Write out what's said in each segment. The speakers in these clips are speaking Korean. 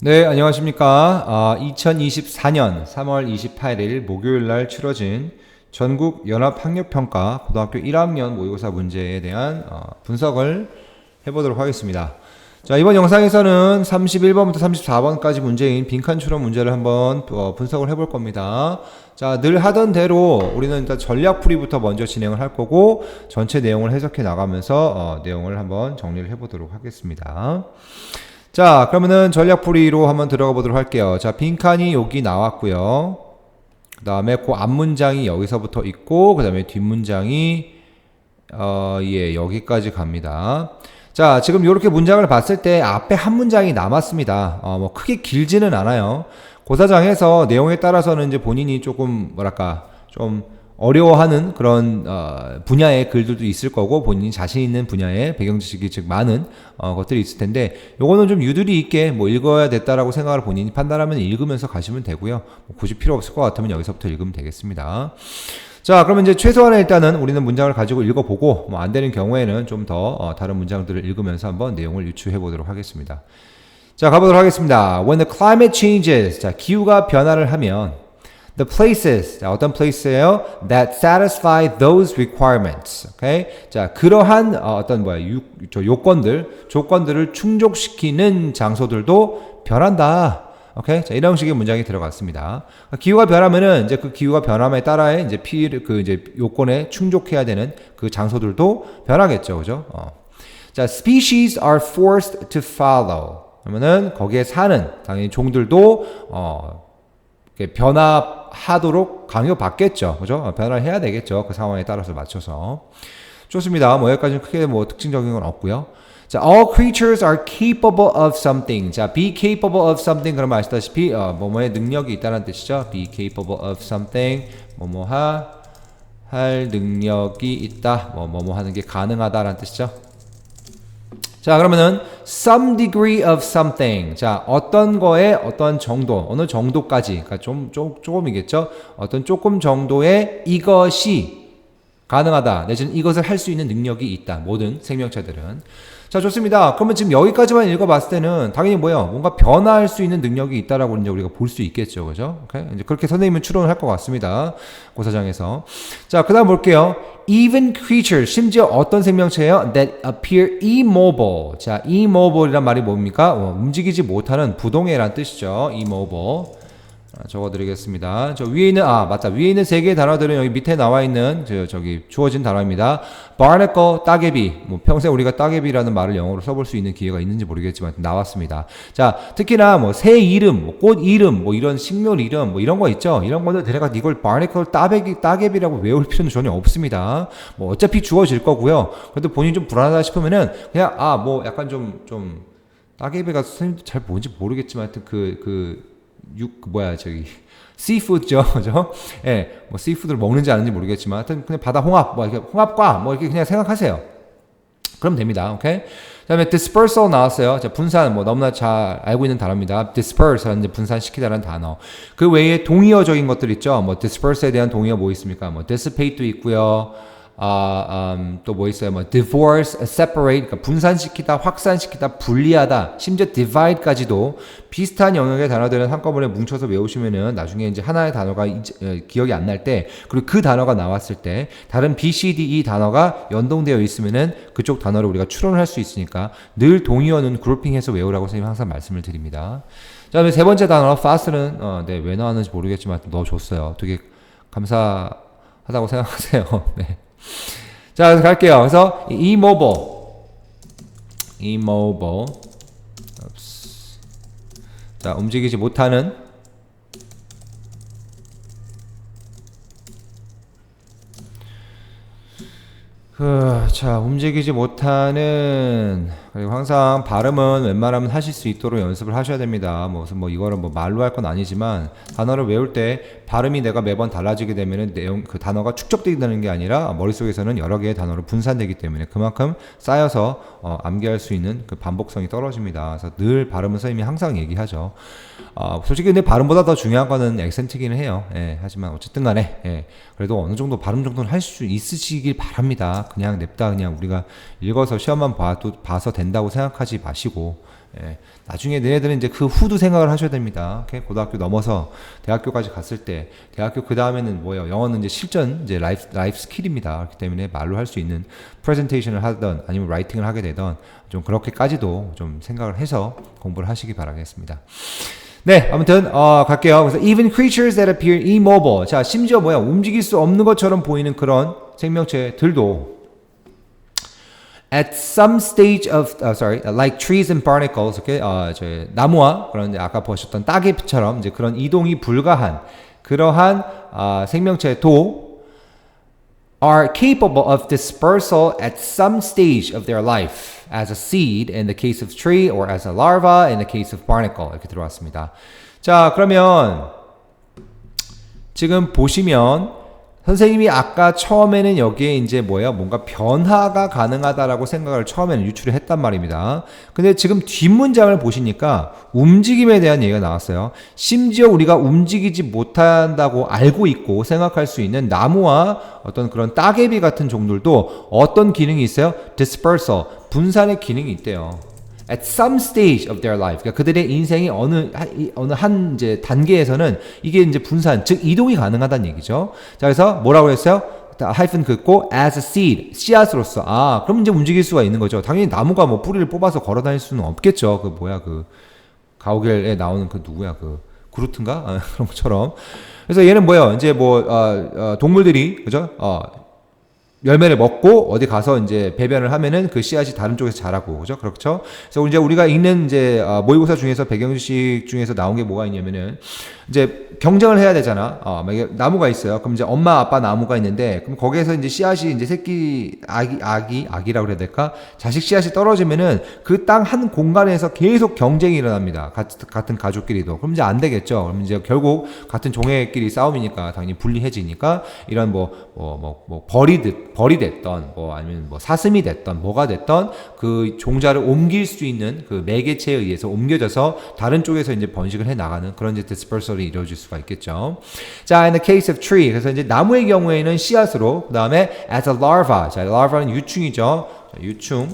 네, 안녕하십니까. 2024년 3월 28일 목요일 날 치러진 전국 연합학력평가 고등학교 1학년 모의고사 문제에 대한 분석을 해보도록 하겠습니다. 자, 이번 영상에서는 31번부터 34번까지 문제인 빈칸 추론 문제를 한번 분석을 해볼 겁니다. 자, 늘 하던 대로 우리는 일단 전략풀이부터 먼저 진행을 할 거고 전체 내용을 해석해 나가면서 내용을 한번 정리를 해보도록 하겠습니다. 자, 그러면은 전략풀이로 한번 들어가 보도록 할게요. 자, 빈칸이 여기 나왔고요. 그 다음에 그 앞문장이 여기서부터 있고, 그 다음에 뒷문장이 여기까지 갑니다. 자, 지금 이렇게 문장을 봤을 때 앞에 한 문장이 남았습니다. 뭐 크게 길지는 않아요. 고사장에서 내용에 따라서는 이제 본인이 조금 뭐랄까 좀 어려워하는 그런 분야의 글들도 있을 거고 본인이 자신 있는 분야의 배경 지식이 즉 많은 것들이 있을 텐데 요거는 좀 유두리 있게 뭐 읽어야 됐다라고 생각을 본인이 판단하면 읽으면서 가시면 되고요. 뭐 굳이 필요 없을 것 같으면 여기서부터 읽으면 되겠습니다. 자, 그러면 이제 최소한의 일단은 우리는 문장을 가지고 읽어보고 뭐 안 되는 경우에는 좀 더 다른 문장들을 읽으면서 한번 내용을 유추해 보도록 하겠습니다. 자, 가보도록 하겠습니다. When the climate changes, 자, 기후가 변화를 하면 the places, 자, 어떤 place예요? that satisfy those requirements. Okay? 자, 그러한 어떤 요건들, 조건들을 충족시키는 장소들도 변한다. 오케이? 자, 이런 식의 문장이 들어갔습니다. 기후가 변하면은 이제 그 기후가 변함에 따라 이제 이제 요건에 충족해야 되는 그 장소들도 변하겠죠. 그죠? 자, species are forced to follow. 그러면은 거기에 사는 당연히 종들도 변화하도록 강요받겠죠. 그죠? 변화를 해야 되겠죠. 그 상황에 따라서 맞춰서. 좋습니다. 뭐 여기까지는 크게 뭐 특징적인 건 없고요. 자, all creatures are capable of something. 자, be capable of something 그러면 아시다시피 뭐뭐의 능력이 있다는 뜻이죠. be capable of something. 할 능력이 있다. 뭐뭐 하는 게 가능하다라는 뜻이죠. 자, 그러면은 some degree of something. 자, 어떤 거에 어떤 정도, 어느 정도까지, 그러니까 조금이겠죠. 어떤 조금 정도의 이것이 가능하다. 내지는 이것을 할 수 있는 능력이 있다. 모든 생명체들은. 자, 좋습니다. 그러면 지금 여기까지만 읽어봤을 때는 당연히 뭐예요? 뭔가 변화할 수 있는 능력이 있다라고 이제 우리가 볼 수 있겠죠. 그죠? 오케이? 이제 그렇게 선생님은 추론을 할 것 같습니다. 고사장에서. 자, 그 다음 볼게요. Even creatures, 심지어 어떤 생명체예요? That appear immobile. 자, immobile이란 말이 뭡니까? 움직이지 못하는 부동의란 뜻이죠. immobile. 적어드리겠습니다. 저 위에 있는 맞다. 위에 있는 세 개의 단어들은 여기 밑에 나와 있는 저기 주어진 단어입니다. barnacle, 따개비. 뭐 평생 우리가 따개비라는 말을 영어로 써볼 수 있는 기회가 있는지 모르겠지만 나왔습니다. 자, 특히나 뭐 새 이름, 뭐 꽃 이름, 뭐 이런 식물 이름, 뭐 이런 거 있죠. 이런 거는 내가 이걸 barnacle, 따개비라고 외울 필요는 전혀 없습니다. 뭐 어차피 주어질 거고요. 그래도 본인이 좀 불안하다 싶으면은 그냥 뭐 약간 좀 따개비가 선생님도 잘 뭔지 모르겠지만 하여튼 씨푸드죠, 그죠? 예, 뭐 씨푸드를 먹는지 아는지 모르겠지만, 하여튼 그냥 바다 홍합, 뭐 이렇게 홍합과 뭐 이렇게 그냥 생각하세요. 그럼 됩니다, 오케이? 그다음에 dispersal 나왔어요. 자, 분산, 뭐 너무나 잘 알고 있는 단어입니다. disperse, 이제 분산시키다라는 단어. 그 외에 동의어적인 것들 있죠. 뭐 disperse에 대한 동의어 뭐 있습니까? 뭐 dissipate도 있고요. 또 뭐 있어요? 뭐 divorce, separate, 그러니까 분산시키다, 확산시키다, 분리하다, 심지어 divide까지도 비슷한 영역의 단어들은 한꺼번에 뭉쳐서 외우시면은 나중에 이제 하나의 단어가 기억이 안 날 때, 그리고 그 단어가 나왔을 때 다른 B, C, D, E 단어가 연동되어 있으면은 그쪽 단어를 우리가 추론을 할 수 있으니까 늘 동의어는 그룹핑해서 외우라고 선생님이 항상 말씀을 드립니다. 자, 그다음에 세 번째 단어 fast는 왜 나왔는지 모르겠지만 넣어줬어요. 되게 감사하다고 생각하세요. 네. 자, 그래서 갈게요. 그래서 immobile. 자, 움직이지 못하는 움직이지 못하는, 그리고 항상 발음은 웬만하면 하실 수 있도록 연습을 하셔야 됩니다. 뭐 이거는 뭐 말로 할 건 아니지만 단어를 외울 때 발음이 내가 매번 달라지게 되면은 그 단어가 축적되는 게 아니라 머릿속에서는 여러 개의 단어로 분산되기 때문에 그만큼 쌓여서 암기할 수 있는 그 반복성이 떨어집니다. 그래서 늘 발음은 선생님이 항상 얘기하죠. 솔직히 근데 발음보다 더 중요한 거는 액센트기는 해요. 예, 하지만 어쨌든 간에 그래도 어느 정도 발음 정도는 할 수 있으시길 바랍니다. 그냥 냅다 그냥 우리가 읽어서 시험만 봐서 된다고 생각하지 마시고 예, 나중에 너네들은 이제 그 후도 생각을 하셔야 됩니다. 오케이? 고등학교 넘어서 대학교까지 갔을 때, 대학교 그 다음에는 뭐예요? 영어는 이제 실전, 이제 라이프 스킬입니다. 그렇기 때문에 말로 할 수 있는 프레젠테이션을 하던 아니면 라이팅을 하게 되던 좀 그렇게까지도 좀 생각을 해서 공부를 하시기 바라겠습니다. 네, 아무튼 갈게요. 그래서 even creatures that appear immobile. 자, 심지어 뭐야? 움직일 수 없는 것처럼 보이는 그런 생명체들도 at some stage of, like trees and barnacles, okay? 저 나무와 그런 이제 아까 보셨던 따개비처럼 이제 그런 이동이 불가한 그러한 생명체도 are capable of dispersal at some stage of their life as a seed in the case of tree or as a larva in the case of barnacle. 이렇게 들어왔습니다. 자, 그러면 지금 보시면 선생님이 아까 처음에는 여기에 이제 뭐예요? 뭔가 변화가 가능하다라고 생각을 처음에는 유추를 했단 말입니다. 근데 지금 뒷문장을 보시니까 움직임에 대한 얘기가 나왔어요. 심지어 우리가 움직이지 못한다고 알고 있고 생각할 수 있는 나무와 어떤 그런 따개비 같은 종들도 어떤 기능이 있어요? dispersal, 분산의 기능이 있대요. At some stage of their life, 그러니까 그들의 인생이 어느 한 이제 단계에서는 이게 이제 분산, 즉 이동이 가능하다는 얘기죠. 자, 그래서 뭐라고 했어요? 하이픈 긋고 as a seed, 씨앗으로서. 그럼 이제 움직일 수가 있는 거죠. 당연히 나무가 뭐 뿌리를 뽑아서 걸어 다닐 수는 없겠죠. 그 뭐야, 그 가오갤에 나오는 그 누구야, 그 그루트인가? 그런 것처럼. 그래서 얘는 뭐예요? 이제 뭐 동물들이 그죠? 열매를 먹고 어디 가서 이제 배변을 하면은 그 씨앗이 다른 쪽에서 자라고, 그죠? 그렇죠? 그래서 이제 우리가 읽는 이제 모의고사 중에서 배경식 중에서 나온 게 뭐가 있냐면은 이제 경쟁을 해야 되잖아. 나무가 있어요. 그럼 이제 엄마 아빠 나무가 있는데 그럼 거기에서 이제 씨앗이 이제 새끼 아기라고 그래야 될까? 자식 씨앗이 떨어지면은 그 땅 한 공간에서 계속 경쟁이 일어납니다. 같은 가족끼리도. 그럼 이제 안 되겠죠. 그럼 이제 결국 같은 종애끼리 싸움이니까 당연히 분리해지니까 이런 벌이 됐던 뭐 아니면 뭐 사슴이 됐던 뭐가 됐던 그 종자를 옮길 수 있는 그 매개체에 의해서 옮겨져서 다른 쪽에서 이제 번식을 해 나가는 그런 이제 dispersal이 이루어질 수가 있겠죠. 자, in the case of tree, 그래서 이제 나무의 경우에는 씨앗으로, 그 다음에 as a larva, 자, larva는 유충이죠. 자, 유충.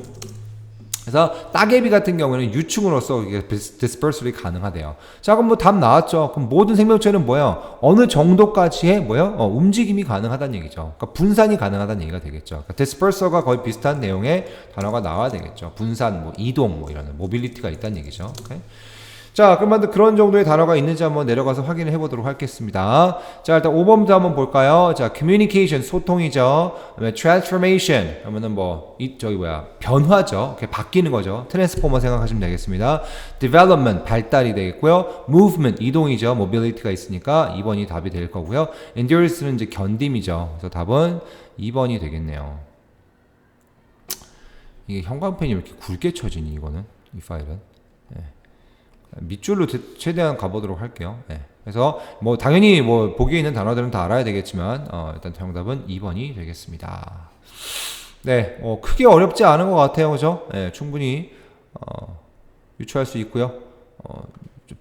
그래서 따개비 같은 경우에는 유충으로서 dispersal이 가능하대요. 자, 그럼 뭐 답 나왔죠. 그럼 모든 생명체는 뭐예요? 어느 정도까지의 뭐예요? 움직임이 가능하다는 얘기죠. 그러니까 분산이 가능하다는 얘기가 되겠죠. 그러니까 dispersal과 거의 비슷한 내용의 단어가 나와야 되겠죠. 분산, 뭐 이동, 뭐 이런 모빌리티가 있다는 얘기죠. 오케이? 자, 그러면 그런 정도의 단어가 있는지 한번 내려가서 확인을 해보도록 하겠습니다. 자, 일단 5번부터 한번 볼까요? 자, communication, 소통이죠. 그다음에 transformation, 그러면은 변화죠. 이렇게 바뀌는 거죠. 트랜스포머 생각하시면 되겠습니다. development, 발달이 되겠고요. movement, 이동이죠. mobility가 있으니까 2번이 답이 될 거고요. endurance는 이제 견딤이죠. 그래서 답은 2번이 되겠네요. 이게 형광펜이 왜 이렇게 굵게 쳐지니, 이거는? 이 파일은? 밑줄로 최대한 가보도록 할게요. 네. 그래서 뭐 당연히 뭐 보기에 있는 단어들은 다 알아야 되겠지만 일단 정답은 2번이 되겠습니다. 네, 크게 어렵지 않은 것 같아요, 그죠? 네, 충분히 유추할 수 있고요.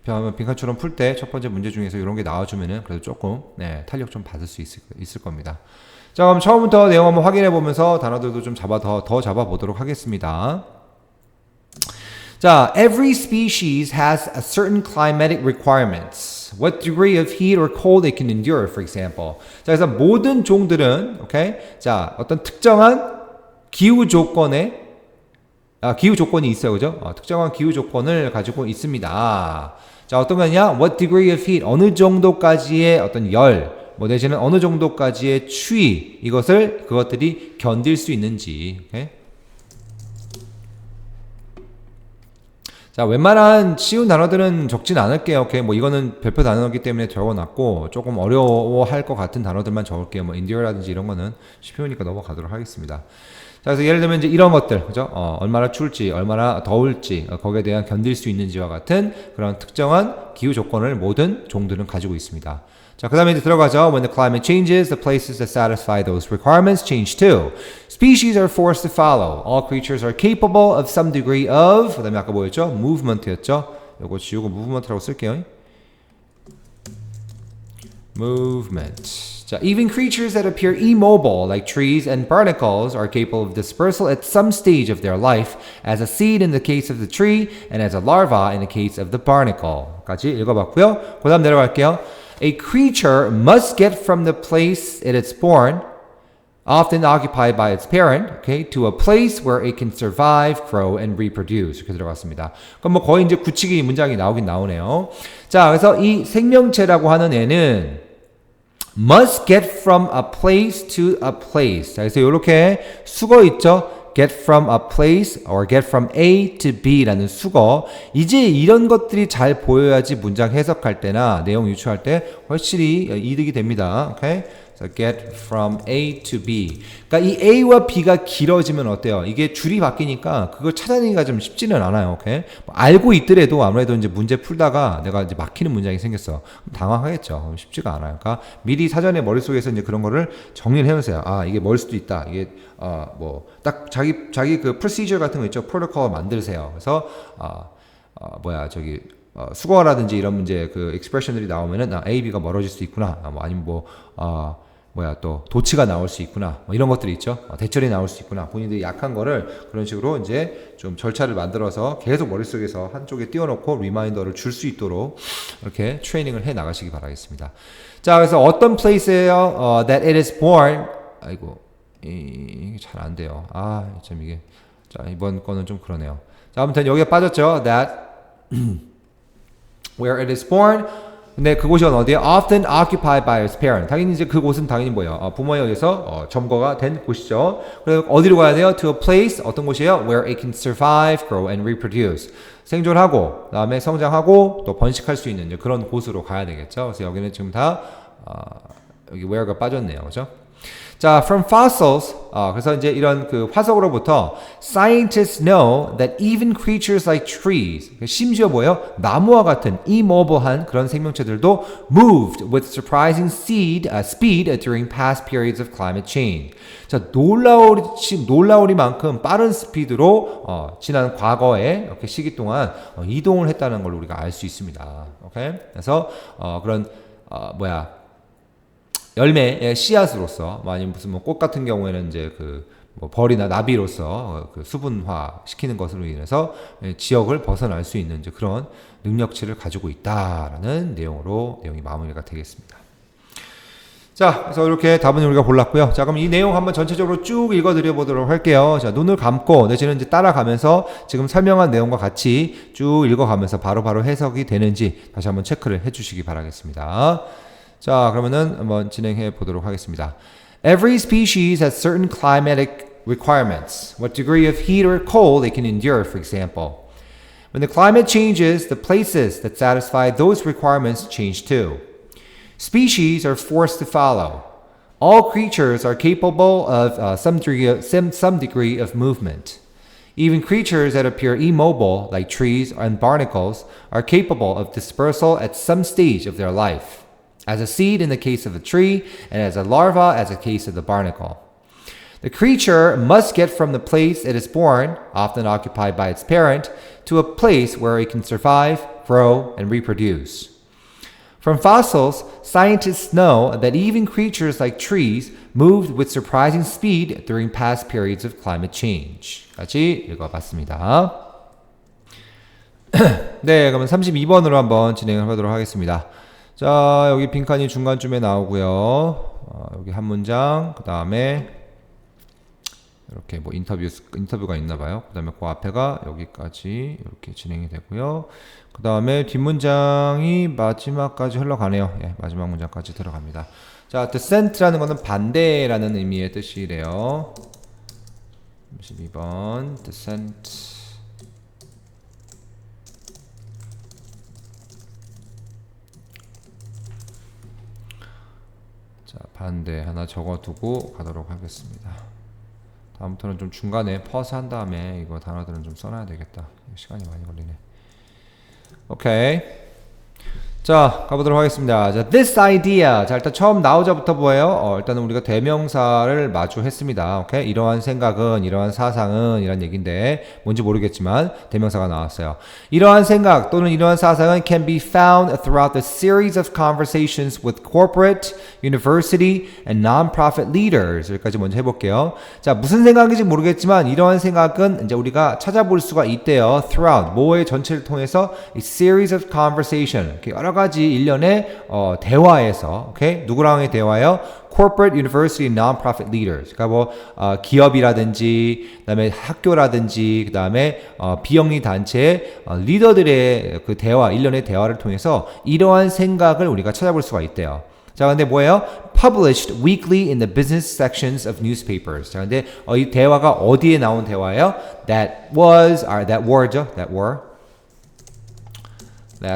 빈칸처럼 풀 때 첫 번째 문제 중에서 이런 게 나와주면은 그래도 조금 탄력 좀 받을 수 있을 겁니다. 자, 그럼 처음부터 내용 한번 확인해 보면서 단어들도 좀 더 잡아보도록 하겠습니다. 자, every species has a certain climatic requirements. What degree of heat or cold it can endure, for example. 자, 그래서 모든 종들은, 오케이? 자, 어떤 특정한 기후 조건이 있어요, 그죠? 특정한 기후 조건을 가지고 있습니다. 자, 어떤 거냐? What degree of heat, 어느 정도까지의 어떤 내지는 어느 정도까지의 추위, 그것들이 견딜 수 있는지, 오케이? 자, 웬만한 쉬운 단어들은 적진 않을게요. 오케이. 뭐 이거는 별표 단어이기 때문에 적어놨고 조금 어려워할 것 같은 단어들만 적을게요. 뭐 endure라든지 이런 거는 쉬우니까 넘어가도록 하겠습니다. 자, 그래서 예를 들면 이제 이런 것들, 그죠? 얼마나 추울지, 얼마나 더울지, 거기에 대한 견딜 수 있는지와 같은 그런 특정한 기후 조건을 모든 종들은 가지고 있습니다. 자, 그 다음에 이제 들어가죠. When the climate changes, the places that satisfy those requirements change too. Species are forced to follow. All creatures are capable of some degree of, 그 다음에 아까 뭐였죠? movement였죠? 요거 지우고 movement라고 쓸게요. movement. 자, even creatures that appear immobile, like trees and barnacles, are capable of dispersal at some stage of their life, as a seed in the case of the tree, and as a larva in the case of the barnacle. 까지 읽어봤고요. 그 다음 내려갈게요. A creature must get from the place it is born, often occupied by its parent, okay, to a place where it can survive, grow, and reproduce. 이렇게 들어갔습니다. 그럼 뭐 거의 이제 굳히기 문장이 나오긴 나오네요. 자, 그래서 이 생명체라고 하는 애는 must get from a place to a place. 자, 그래서 이렇게 수거 있죠? get from a place or get from A to B라는 수거. 이제 이런 것들이 잘 보여야지 문장 해석할 때나 내용 유추할 때 훨씬히 이득이 됩니다. 오케이? So get from A to B. 그러니까 이 A와 B가 길어지면 어때요? 이게 줄이 바뀌니까 그걸 찾아내기가 좀 쉽지는 않아요. 오케이? 뭐 알고 있더라도 아무래도 이제 문제 풀다가 내가 이제 막히는 문장이 생겼어. 당황하겠죠. 쉽지가 않아요. 그러니까 미리 사전에 머릿속에서 이제 그런 거를 정리를 해놓으세요. 아, 이게 뭘 수도 있다. 이게 뭐 딱 자기 그 프로시저 같은 거 있죠. 프로토콜 만드세요. 그래서 수거라든지 이런 문제 그 익스프레션들이 나오면은 A, B가 멀어질 수 있구나. 뭐 아니면 또 도치가 나올 수 있구나. 뭐 이런 것들이 있죠. 대절이 나올 수 있구나. 본인들이 약한 거를 그런 식으로 이제 좀 절차를 만들어서 계속 머릿속에서 한쪽에 띄워놓고 리마인더를 줄 수 있도록 이렇게 트레이닝을 해 나가시기 바라겠습니다. 자, 그래서 어떤 place예요? That it is born. 아이고, 이게 잘 안 돼요. 참 이게. 자, 이번 거는 좀 그러네요. 자, 아무튼 여기에 빠졌죠. That where it is born. 근데 그곳이 어디에? Often occupied by its parent. 당연히 이제 그곳은 당연히 뭐예요? 부모에 의해서 점거가 된 곳이죠. 그래서 어디로 가야 돼요? To a place. 어떤 곳이에요? Where it can survive, grow, and reproduce. 생존하고, 그다음에 성장하고, 또 번식할 수 있는 이제 그런 곳으로 가야 되겠죠. 그래서 여기는 지금 다 여기 where가 빠졌네요, 그렇죠? 자, from fossils, 그래서 이제 이런 그 화석으로부터 scientists know that even creatures like trees, 심지어 뭐예요? 나무와 같은 immoble한 그런 생명체들도 moved with surprising speed during past periods of climate change. 자, 놀라우리만큼 빠른 스피드로 지난 과거의 이렇게 시기 동안 이동을 했다는 걸 우리가 알 수 있습니다. 오케이? 그래서 그런 열매의 씨앗으로서, 아니면 무슨 꽃 같은 경우에는 이제 벌이나 나비로서 그 수분화 시키는 것으로 인해서 지역을 벗어날 수 있는 이제 그런 능력치를 가지고 있다라는 내용이 마무리가 되겠습니다. 자, 그래서 이렇게 답은 우리가 골랐고요. 자, 그럼 이 내용 한번 전체적으로 쭉 읽어드려 보도록 할게요. 자, 눈을 감고 내지는 이제 따라가면서 지금 설명한 내용과 같이 쭉 읽어가면서 바로바로 해석이 되는지 다시 한번 체크를 해주시기 바라겠습니다. 자, 그러면은 한번 진행해 보도록 하겠습니다. Every species has certain climatic requirements, what degree of heat or cold it can endure, for example. When the climate changes, the places that satisfy those requirements change too. Species are forced to follow. All creatures are capable of some degree of movement. Even creatures that appear immobile, like trees and barnacles, are capable of dispersal at some stage of their life. As a seed in the case of a tree, and as a larva as a case of the barnacle. The creature must get from the place it is born, often occupied by its parent, to a place where it can survive, grow, and reproduce. From fossils, scientists know that even creatures like trees moved with surprising speed during past periods of climate change. 같이 읽어봤습니다. 네, 그러면 32번으로 한번 진행을 하도록 하겠습니다. 자, 여기 빈칸이 중간쯤에 나오고요. 여기 한 문장, 그 다음에 이렇게 뭐 인터뷰가 있나 봐요. 그 다음에 그 앞에가 여기까지 이렇게 진행이 되고요. 그 다음에 뒷문장이 마지막까지 흘러가네요. 예, 마지막 문장까지 들어갑니다. 자, descent라는 거는 반대라는 의미의 뜻이래요. 32번, descent. 자, 반대 하나 적어두고 가도록 하겠습니다. 다음부터는 좀 중간에 퍼스 한 다음에 이거 단어들은 좀 써놔야 되겠다. 시간이 많이 걸리네. 오케이. 자, 가보도록 하겠습니다. 자, this idea. 자, 일단 처음 나오자부터 뭐예요? 일단은 우리가 대명사를 마주했습니다. 오케이? 이러한 생각은, 이러한 사상은, 이란 얘기인데, 뭔지 모르겠지만, 대명사가 나왔어요. 이러한 생각 또는 이러한 사상은 can be found throughout the series of conversations with corporate, university, and non-profit leaders. 여기까지 먼저 해볼게요. 자, 무슨 생각인지 모르겠지만, 이러한 생각은 이제 우리가 찾아볼 수가 있대요. throughout. 뭐의 전체를 통해서 a series of conversation. 이렇게 여러 가지 일련의 대화에서, 오케이? 누구랑의 대화요? Corporate, University, Non-profit Leaders. 그러니까 뭐 기업이라든지, 그다음에 학교라든지, 그다음에 비영리 단체의 리더들의 그 대화, 일련의 대화를 통해서 이러한 생각을 우리가 찾아볼 수가 있대요. 자, 근데 뭐예요? Published weekly in the business sections of newspapers. 자, 근데 이 대화가 어디에 나온 대화예요? That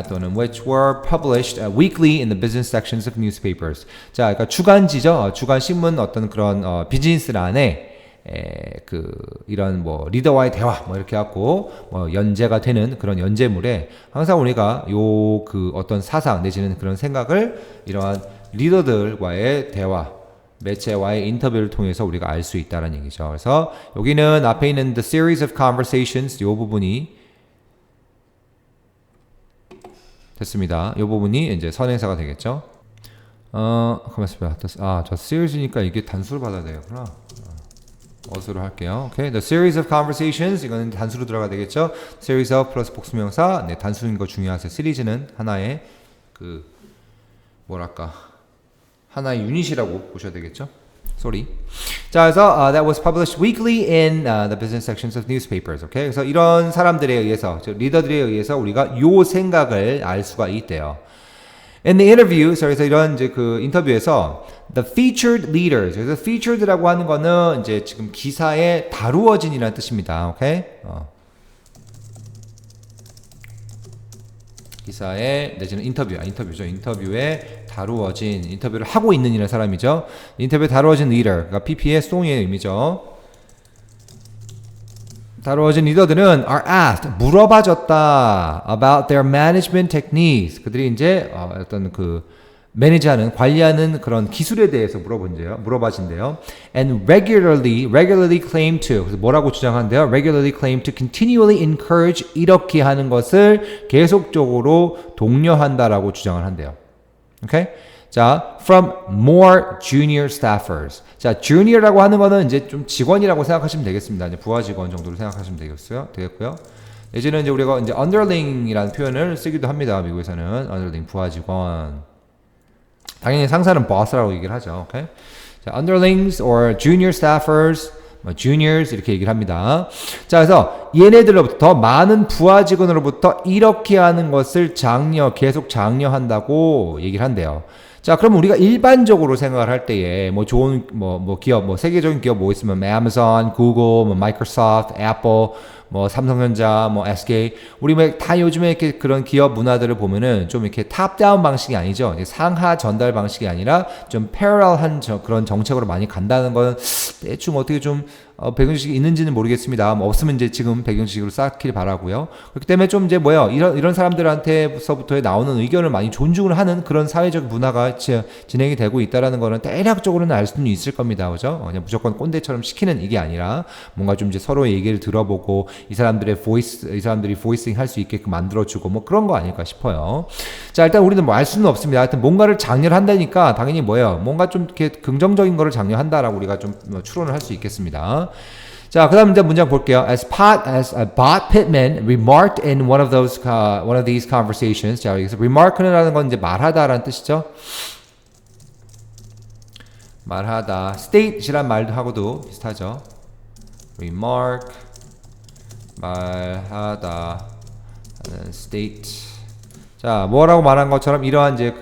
또는 which were published weekly in the business sections of newspapers. 자, 그러니까 주간지죠. 주간 신문 어떤 그런 비즈니스란에 이런 뭐 리더와의 대화 뭐 이렇게 갖고 뭐 연재가 되는 그런 연재물에 항상 우리가 그 어떤 사상 내지는 그런 생각을 이러한 리더들과의 대화 매체와의 인터뷰를 통해서 우리가 알 수 있다는 얘기죠. 그래서 여기는 앞에 있는 the series of conversations 이 부분이 됐습니다. 이 부분이 이제 선행사가 되겠죠. 고맙습니다. 저 series니까 이게 단수를 받아야 되겠구나. 어수로 할게요. 오케이. The series of conversations 이거는 단수로 들어가야 되겠죠. series of 플러스 복수명사. 네, 단수인 거 중요하세요. 시리즈는 하나의 하나의 유닛이라고 보셔야 되겠죠. Sorry. 자, 그래서 that was published weekly in the business sections of newspapers. Okay? 그래서 이런 사람들에 의해서, 리더들에 의해서 우리가 요 생각을 알 수가 있대요. In the interview, 그래서 이런 이제 그 인터뷰에서 the featured leaders. 그래서 featured라고 하는 거는 이제 지금 기사에 다루어진이라는 뜻입니다. 오케이? 기사에 내지는 인터뷰죠. 인터뷰에 다루어진, 인터뷰를 하고 있는 이라는 사람이죠. 인터뷰에 다루어진 리더, 그러니까 PP의 송의 의미죠. 다루어진 리더들은 are asked, 물어봐줬다 about their management techniques. 그들이 이제 어떤 매니지하는, 관리하는 그런 기술에 대해서 물어봐진대요. And regularly claim to, 그래서 뭐라고 주장한대요? Regularly claim to continually encourage, 이렇게 하는 것을 계속적으로 독려한다라고 주장을 한대요. 오케이? 자, from more junior staffers. 자, junior라고 하는 거는 이제 좀 직원이라고 생각하시면 되겠습니다. 이제 부하 직원 정도로 생각하시면 되겠고요. 예전에 이제 우리가 이제 underling이라는 표현을 쓰기도 합니다. 미국에서는 underling 부하 직원. 당연히 상사는 boss라고 얘기를 하죠. 오케이? 자, underlings or junior staffers, juniors 이렇게 얘기를 합니다. 자, 그래서 얘네들로부터 많은 부하 직원으로부터 이렇게 하는 것을 계속 장려한다고 얘기를 한대요. 자, 그럼 우리가 일반적으로 생각을 할 때에 좋은 기업, 세계적인 기업 있으면 Amazon, Google, Microsoft, Apple, 삼성전자, SK, 우리 다 요즘에 이렇게 그런 기업 문화들을 보면은 좀 이렇게 탑다운 방식이 아니죠. 상하 전달 방식이 아니라 좀 패러럴한 그런 정책으로 많이 간다는 건 대충 어떻게 좀 배경지식이 있는지는 모르겠습니다. 없으면 이제 지금 배경지식으로 쌓길 바라고요. 그렇기 때문에 좀 이제 이런 사람들한테서부터 나오는 의견을 많이 존중을 하는 그런 사회적 문화가 진행이 되고 있다라는 거는 대략적으로는 알 수는 있을 겁니다. 그죠? 그냥 무조건 꼰대처럼 시키는 이게 아니라 뭔가 좀 이제 서로의 얘기를 들어보고 이 사람들이 보이싱 할 수 있게끔 만들어주고 그런 거 아닐까 싶어요. 자, 일단 우리는 알 수는 없습니다. 하여튼 뭔가를 장려한다니까 당연히 뭔가 좀 이렇게 긍정적인 거를 장려한다라고 우리가 좀 추론을 할 수 있겠습니다. 자, 그다음 이제 문장 볼게요. As Bot Pittman remarked in one of these conversations. 자, 여기서 remark라는 건 이제 말하다라는 뜻이죠. 말하다. state이란 말도 하고도 비슷하죠. remark 말하다 state. 자, 뭐라고 말한 것처럼 이러한 이제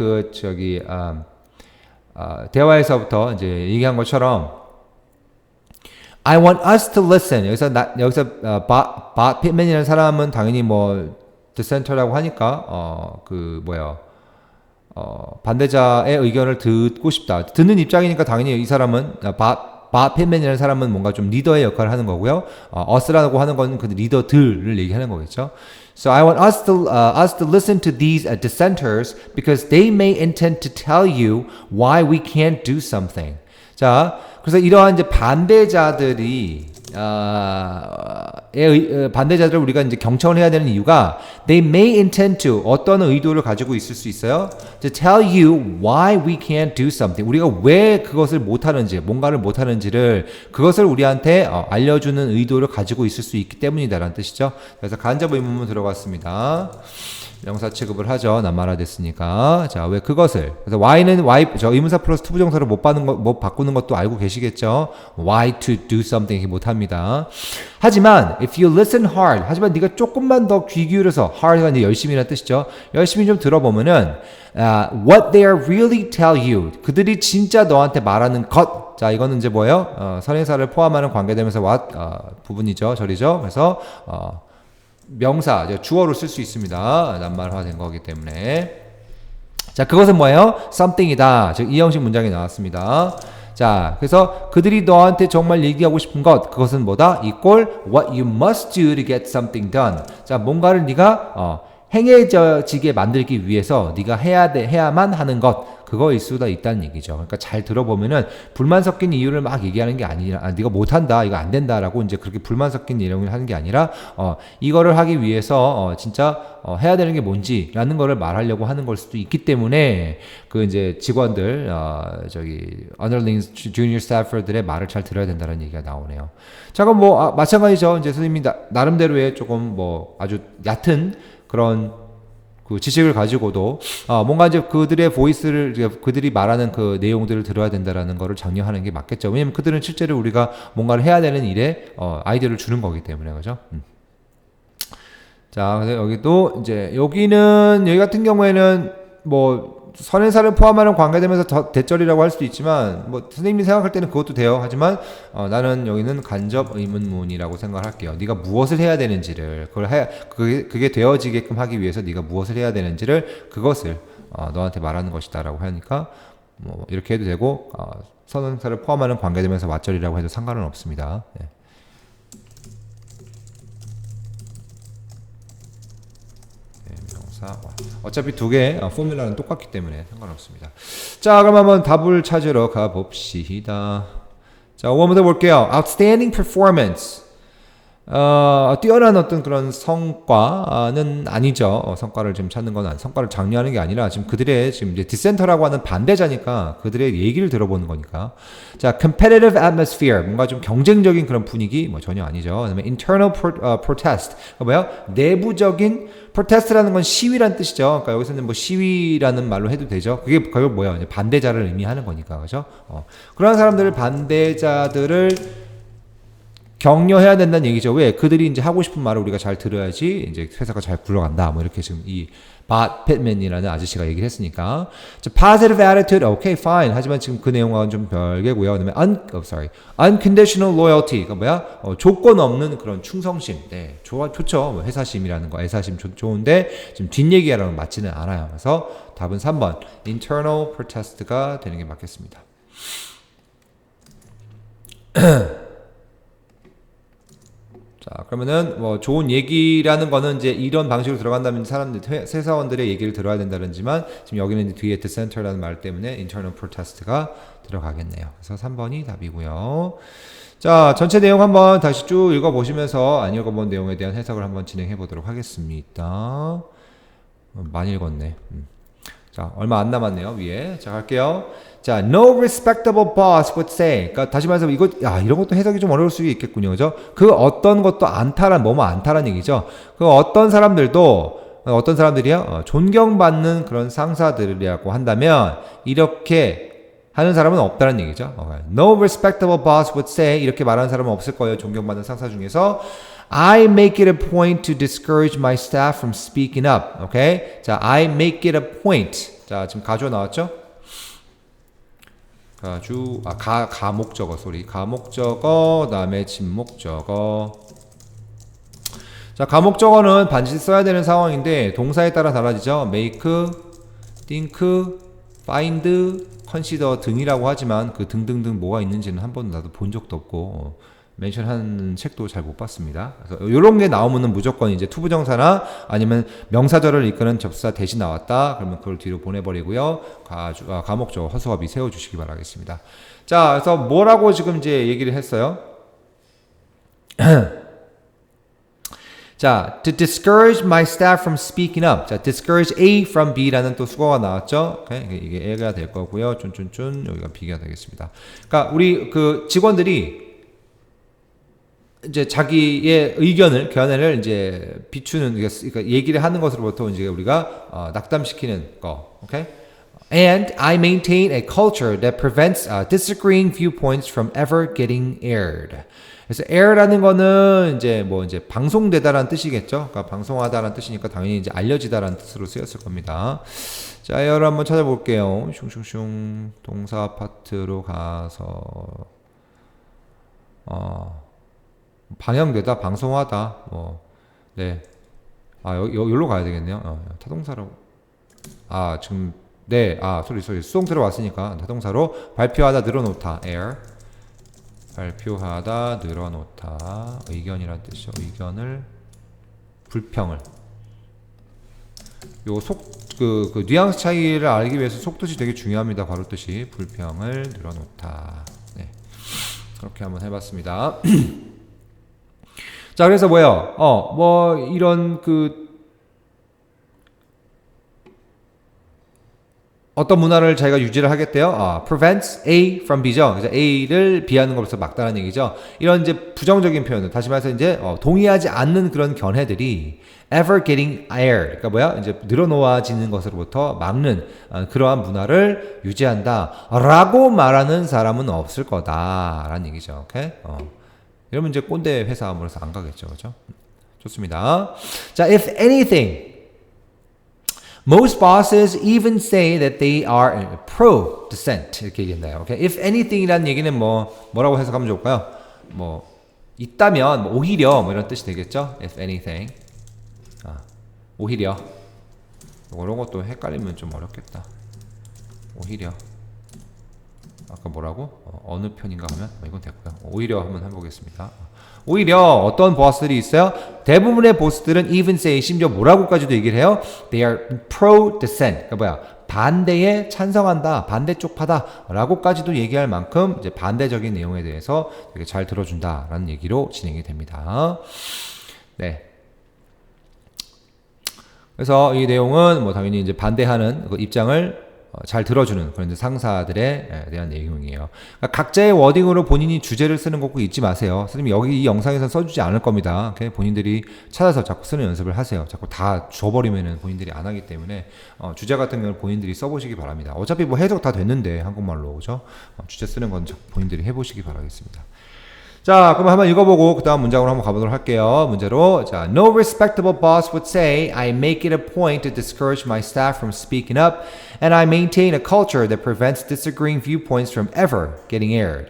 대화에서부터 이제 얘기한 것처럼 I want us to listen. 여기서 Bot Pittman이라는 사람은 당연히 dissenter라고 하니까 반대자의 의견을 듣고 싶다. 듣는 입장이니까 당연히 이 사람은 Bot Bob Pittman이라는 사람은 뭔가 좀 리더의 역할을 하는 거고요. us라고 하는 건 그 리더들을 얘기하는 거겠죠. So I want us to listen to these dissenters because they may intend to tell you why we can't do something. 자, 그래서 이러한 이제 반대자들이 반대자들을 우리가 이제 경청을 해야 되는 이유가 they may intend to 어떤 의도를 가지고 있을 수 있어요. To tell you why we can't do something. 우리가 왜 그것을 못하는지, 뭔가를 못하는지를 그것을 우리한테 알려주는 의도를 가지고 있을 수 있기 때문이다라는 뜻이죠. 그래서 간접 의문문 들어갔습니다. 명사 취급을 하죠. 낱말화 됐으니까. 자, 왜 그것을? 그래서 why는 저 의문사 플러스 투부정사를 못 바꾸는 것도 알고 계시겠죠. Why to do something 이렇게 못 합니다. 하지만 if you listen hard, 하지만 네가 조금만 더 귀 기울여서 hard가 이제 열심히라는 뜻이죠. 열심히 좀 들어보면은 what they are really tell you. 그들이 진짜 너한테 말하는 것. 자, 이거는 이제 뭐예요? 선행사를 포함하는 관계되면서 what 부분이죠. 절이죠. 그래서 명사, 주어로 쓸 수 있습니다. 낱말화된 거기 때문에. 자, 그것은 뭐예요? something이다. 즉, 이 형식 문장이 나왔습니다. 자, 그래서 그들이 너한테 정말 얘기하고 싶은 것, 그것은 뭐다? equal what you must do to get something done. 자, 뭔가를 네가 행해지게 만들기 위해서 네가 해야만 하는 것. 그거일 수도 있다는 얘기죠. 그러니까 잘 들어보면은 불만 섞인 이유를 막 얘기하는 게 아니라 네가 못한다, 이거 안 된다라고 이제 그렇게 불만 섞인 내용을 하는 게 아니라 이거를 하기 위해서 진짜 해야 되는 게 뭔지라는 거를 말하려고 하는 걸 수도 있기 때문에 그 이제 직원들 underlings, junior staffer들의 말을 잘 들어야 된다는 얘기가 나오네요. 자, 그럼 뭐 마찬가지죠. 이제 선생님이 나름대로의 조금 뭐 아주 얕은 그런 그 지식을 가지고도 뭔가 이제 그들의 보이스를 그들이 말하는 그 내용들을 들어야 된다라는 거를 장려하는 게 맞겠죠. 왜냐면 그들은 실제로 우리가 뭔가를 해야 되는 일에 아이디어를 주는 거기 때문에 그죠? 자, 그래서 여기도 이제 여기 같은 경우에는 뭐 선행사를 포함하는 관계되면서 더 대절이라고 할 수도 있지만 뭐 선생님이 생각할 때는 그것도 돼요. 하지만 나는 여기는 간접 의문문이라고 생각을 할게요. 네가 무엇을 해야 되는지를 그게 되어지게끔 하기 위해서 네가 무엇을 해야 되는지를 그것을 너한테 말하는 것이다라고 하니까 뭐 이렇게 해도 되고 선행사를 포함하는 관계되면서 왓절이라고 해도 상관은 없습니다. 네. 어차피 두 개 포뮬라는 똑같기 때문에 상관없습니다. 자, 그럼 한번 답을 찾으러 가봅시다. 자, 5번부터 볼게요. Outstanding performance. 뛰어난 어떤 그런 성과는 아니죠. 성과를 지금 찾는 건 성과를 장려하는 게 아니라 지금 그들의 지금 이제 디센터라고 하는 반대자니까 그들의 얘기를 들어보는 거니까. 자, competitive atmosphere. 뭔가 좀 경쟁적인 그런 분위기 뭐 전혀 아니죠. 그다음에 internal protest. 뭐야? 내부적인 protest라는 건 시위란 뜻이죠. 그러니까 여기서는 뭐 시위라는 말로 해도 되죠. 그게 뭐야? 이제 반대자를 의미하는 거니까. 그죠? 그런 사람들을 반대자들을 격려해야 된다는 얘기죠. 왜? 그들이 이제 하고 싶은 말을 우리가 잘 들어야지 이제 회사가 잘 굴러간다. 뭐 이렇게 지금 이 바 팻맨이라는 아저씨가 얘기를 했으니까. positive attitude, okay, fine. 하지만 지금 그 내용과는 좀 별개고요. 그다음에 unconditional loyalty. 그러니까 뭐야? 조건 없는 그런 충성심. 네, 좋죠. 뭐 회사심이라는 거, 애사심 좋은데 지금 뒷얘기하라는 맞지는 않아요. 그래서 답은 3번 internal protest가 되는 게 맞겠습니다. 자, 그러면은 뭐 좋은 얘기라는 거는 이제 이런 방식으로 들어간다면 사람들 회사원들의 얘기를 들어야 된다는지만 지금 여기는 이제 뒤에 at the center라는 말 때문에 internal protest가 들어가겠네요. 그래서 3번이 답이고요. 자, 전체 내용 한번 다시 쭉 읽어보시면서 안 읽어본 내용에 대한 해석을 한번 진행해 보도록 하겠습니다. 많이 읽었네. 자, 얼마 안 남았네요. 위에. 자, 갈게요. 자, no respectable boss would say. 그러니까 다시 말해서 이런 것도 해석이 좀 어려울 수 있겠군요. 그죠? 그 어떤 것도 뭐뭐 않다란 얘기죠. 그 어떤 사람들이요? 존경받는 그런 상사들이라고 한다면 이렇게 하는 사람은 없다는 얘기죠. No respectable boss would say. 이렇게 말하는 사람은 없을 거예요. 존경받는 상사 중에서. I make it a point to discourage my staff from speaking up. 오케이? 자, I make it a point. 자, 지금 가주어 나왔죠? 가목적어, 가목적어, 다음에 진목적어. 자, 가목적어는 반드시 써야 되는 상황인데 동사에 따라 달라지죠. make, think, find, consider 등이라고 하지만 그 등등등 뭐가 있는지는 한 번도 나도 본 적도 없고 멘션하는 책도 잘 못 봤습니다. 그래서 이런 게 나오면은 무조건 이제 투부정사나 아니면 명사절을 이끄는 접수사 대신 나왔다. 그러면 그걸 뒤로 보내버리고요. 가목적 허수아비 세워주시기 바라겠습니다. 자, 그래서 뭐라고 지금 이제 얘기를 했어요? 자, to discourage my staff from speaking up. 자, discourage A from B라는 또 수거가 나왔죠. 오케이? 이게 A가 될 거고요. 쭌쭌쭌 여기가 B가 되겠습니다. 그러니까 우리 그 직원들이 이제 자기의 의견을 견해를 이제 비추는 그러니까 얘기를 하는 것으로부터 이제 우리가 낙담시키는 거. 오케이? And I maintain a culture that prevents disagreeing viewpoints from ever getting aired. 그래서 air라는 거는 이제 뭐 이제 방송되다라는 뜻이겠죠. 그러니까 방송하다라는 뜻이니까 당연히 이제 알려지다라는 뜻으로 쓰였을 겁니다. 자, 에어를 한번 찾아볼게요. 슝슝슝 동사 파트로 가서 방영되다, 방송하다, 뭐 네, 여기로 가야 되겠네요. 타동사라고. 지금 네, 소리 수동 들어왔으니까 타동사로 발표하다, 늘어놓다, air. 발표하다, 늘어놓다, 의견이란 뜻이죠. 의견을, 불평을. 요 그 뉘앙스 차이를 알기 위해서 속뜻이 되게 중요합니다. 괄호 뜻이 불평을 늘어놓다. 네, 그렇게 한번 해봤습니다. 자, 그래서 뭐예요? 뭐 이런 어떤 문화를 자기가 유지를 하겠대요? prevents A from B죠. 그래서 A를 B하는 것으로서 막다는 얘기죠. 이런 이제 부정적인 표현들, 다시 말해서 이제 동의하지 않는 그런 견해들이 ever getting aired, 그러니까 뭐야? 이제 늘어놓아지는 것으로부터 막는 그러한 문화를 유지한다라고 말하는 사람은 없을 거다라는 얘기죠. 오케이? 이러면 이제 꼰대 회사 아무래서 안 가겠죠, 그렇죠? 좋습니다. 자, if anything. Most bosses even say that they are pro-dissent. 이렇게 얘기했나요? Okay? If anything이라는 얘기는 뭐라고 해석하면 좋을까요? 뭐 있다면 오히려 뭐 이런 뜻이 되겠죠? If anything. 오히려. 이런 것도 헷갈리면 좀 어렵겠다. 오히려. 아까 뭐라고? 어느 편인가 하면 이건 됐고요. 오히려 한번 해보겠습니다. 오히려 어떤 보스들이 있어요? 대부분의 보스들은 even say, 심지어 뭐라고까지도 얘기를 해요? They are pro-dissent. 그러니까 뭐야? 반대에 찬성한다, 반대쪽파다 라고까지도 얘기할 만큼 이제 반대적인 내용에 대해서 되게 잘 들어준다라는 얘기로 진행이 됩니다. 네. 그래서 이 내용은 뭐 당연히 이제 반대하는 그 입장을 잘 들어주는 그런 상사들에 대한 내용이에요. 그러니까 각자의 워딩으로 본인이 주제를 쓰는 거 꼭 잊지 마세요. 선생님이 여기 이 영상에서 써주지 않을 겁니다. 본인들이 찾아서 자꾸 쓰는 연습을 하세요. 자꾸 다 줘버리면은 본인들이 안 하기 때문에 주제 같은 경우는 본인들이 써보시기 바랍니다. 어차피 뭐 해석 다 됐는데 한국말로 그죠? 주제 쓰는 건 본인들이 해보시기 바라겠습니다. 자, 그럼 한번 읽어보고 그 다음 문장으로 한번 가보도록 할게요. 문제로 자, No respectable boss would say I make it a point to discourage my staff from speaking up and I maintain a culture that prevents disagreeing viewpoints from ever getting aired.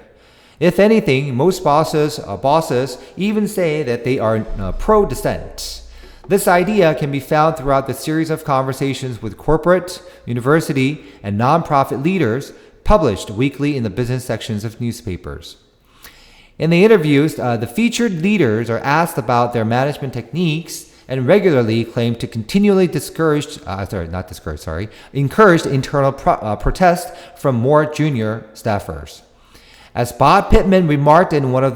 If anything, most bosses even say that they are pro-dissent. This idea can be found throughout the series of conversations with corporate, university, and nonprofit leaders published weekly in the business sections of newspapers. In the interviews, the featured leaders are asked about their management techniques and regularly claim to continually encourage internal protest from more junior staffers. As Bob Pittman remarked in one of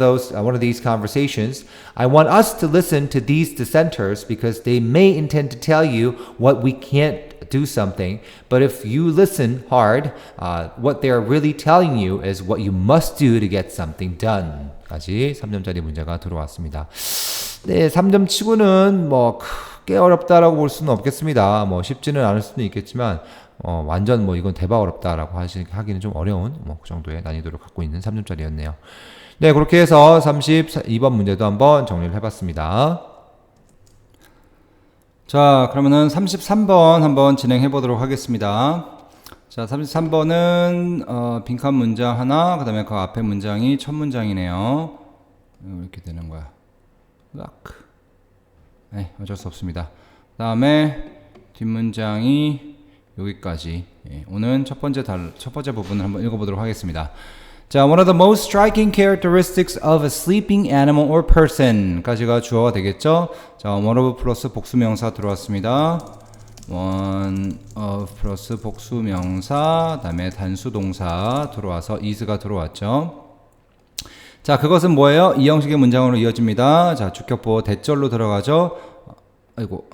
these conversations, I want us to listen to these dissenters because they may intend to tell you what we can't do something, but if you listen hard, what they are really telling you is what you must do to get something done. 까지 3점짜리 문제가 들어왔습니다. 네, 3점 치고는 뭐 크게 어렵다라고 볼 수는 없겠습니다. 뭐 쉽지는 않을 수도 있겠지만 완전 뭐 이건 대박 어렵다라고 하기는 좀 어려운 그 정도의 난이도를 갖고 있는 3점짜리였네요. 네, 그렇게 해서 32번 문제도 한번 정리를 해봤습니다. 자, 그러면은 33번 한번 진행해 보도록 하겠습니다. 자, 33번은 빈칸 문장 하나, 그 다음에 그 앞에 문장이 첫 문장이네요. 이렇게 되는 거야. 네, 어쩔 수 없습니다. 그 다음에 뒷문장이 여기까지. 예, 오늘 첫 번째 부분을 한번 읽어보도록 하겠습니다. 자, one of the most striking characteristics of a sleeping animal or person까지가 주어가 되겠죠. 자, one of 플러스 복수명사 들어왔습니다. one of 플러스 복수명사, 다음에 단수동사 들어와서 is가 들어왔죠. 자, 그것은 뭐예요? 이 형식의 문장으로 이어집니다. 자, 주격보 대절로 들어가죠. 아이고.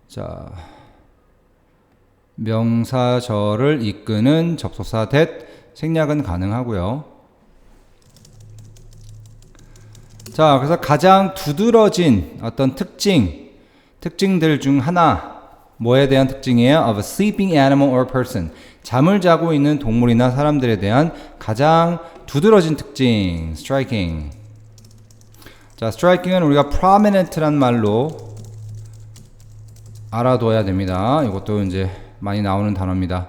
자, 명사절을 이끄는 접속사 that 생략은 가능하고요. 자, 그래서 가장 두드러진 어떤 특징들 중 하나, 뭐에 대한 특징이에요? of a sleeping animal or person. 잠을 자고 있는 동물이나 사람들에 대한 가장 두드러진 특징, striking. 자, striking은 우리가 prominent란 말로 알아둬야 됩니다. 이것도 이제 많이 나오는 단어입니다.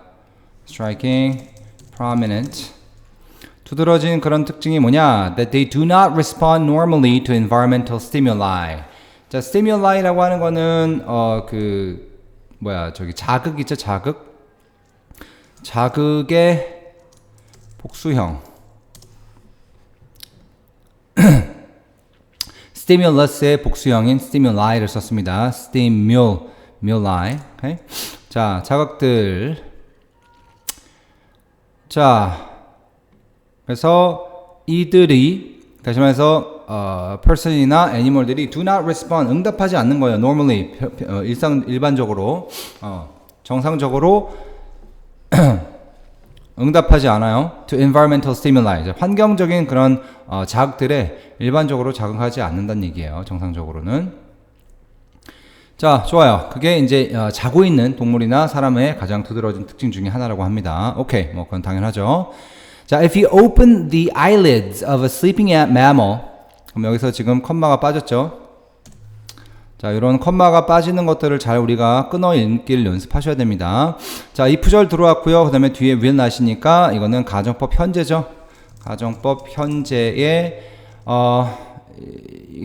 striking, prominent. 두드러진 그런 특징이 뭐냐? That they do not respond normally to environmental stimuli. 자, stimuli,라고 하는 거는 저기 자극 있죠, 자극. 자극의 복수형. stimulus의 복수형인 stimuli,를 썼습니다. stimuli. Okay? 자, 자극들. 자, 그래서 이들이 다시 말해서 person이나 animal들이 do not respond, 응답하지 않는 거예요. normally, 일반적으로, 정상적으로 응답하지 않아요. to environmental stimuli, 환경적인 그런 자극들에 일반적으로 자극하지 않는다는 얘기예요. 정상적으로는. 자, 좋아요. 그게 이제 자고 있는 동물이나 사람의 가장 두드러진 특징 중에 하나라고 합니다. 오케이, 뭐 그건 당연하죠. 자, if you open the eyelids of a sleeping mammal, 그럼 여기서 지금 컴마가 빠졌죠. 자, 이런 컴마가 빠지는 것들을 잘 우리가 끊어 읽기를 연습하셔야 됩니다. 자, if절 들어왔고요. 그 다음에 뒤에 will not이니까 이거는 가정법 현재죠. 가정법 현재의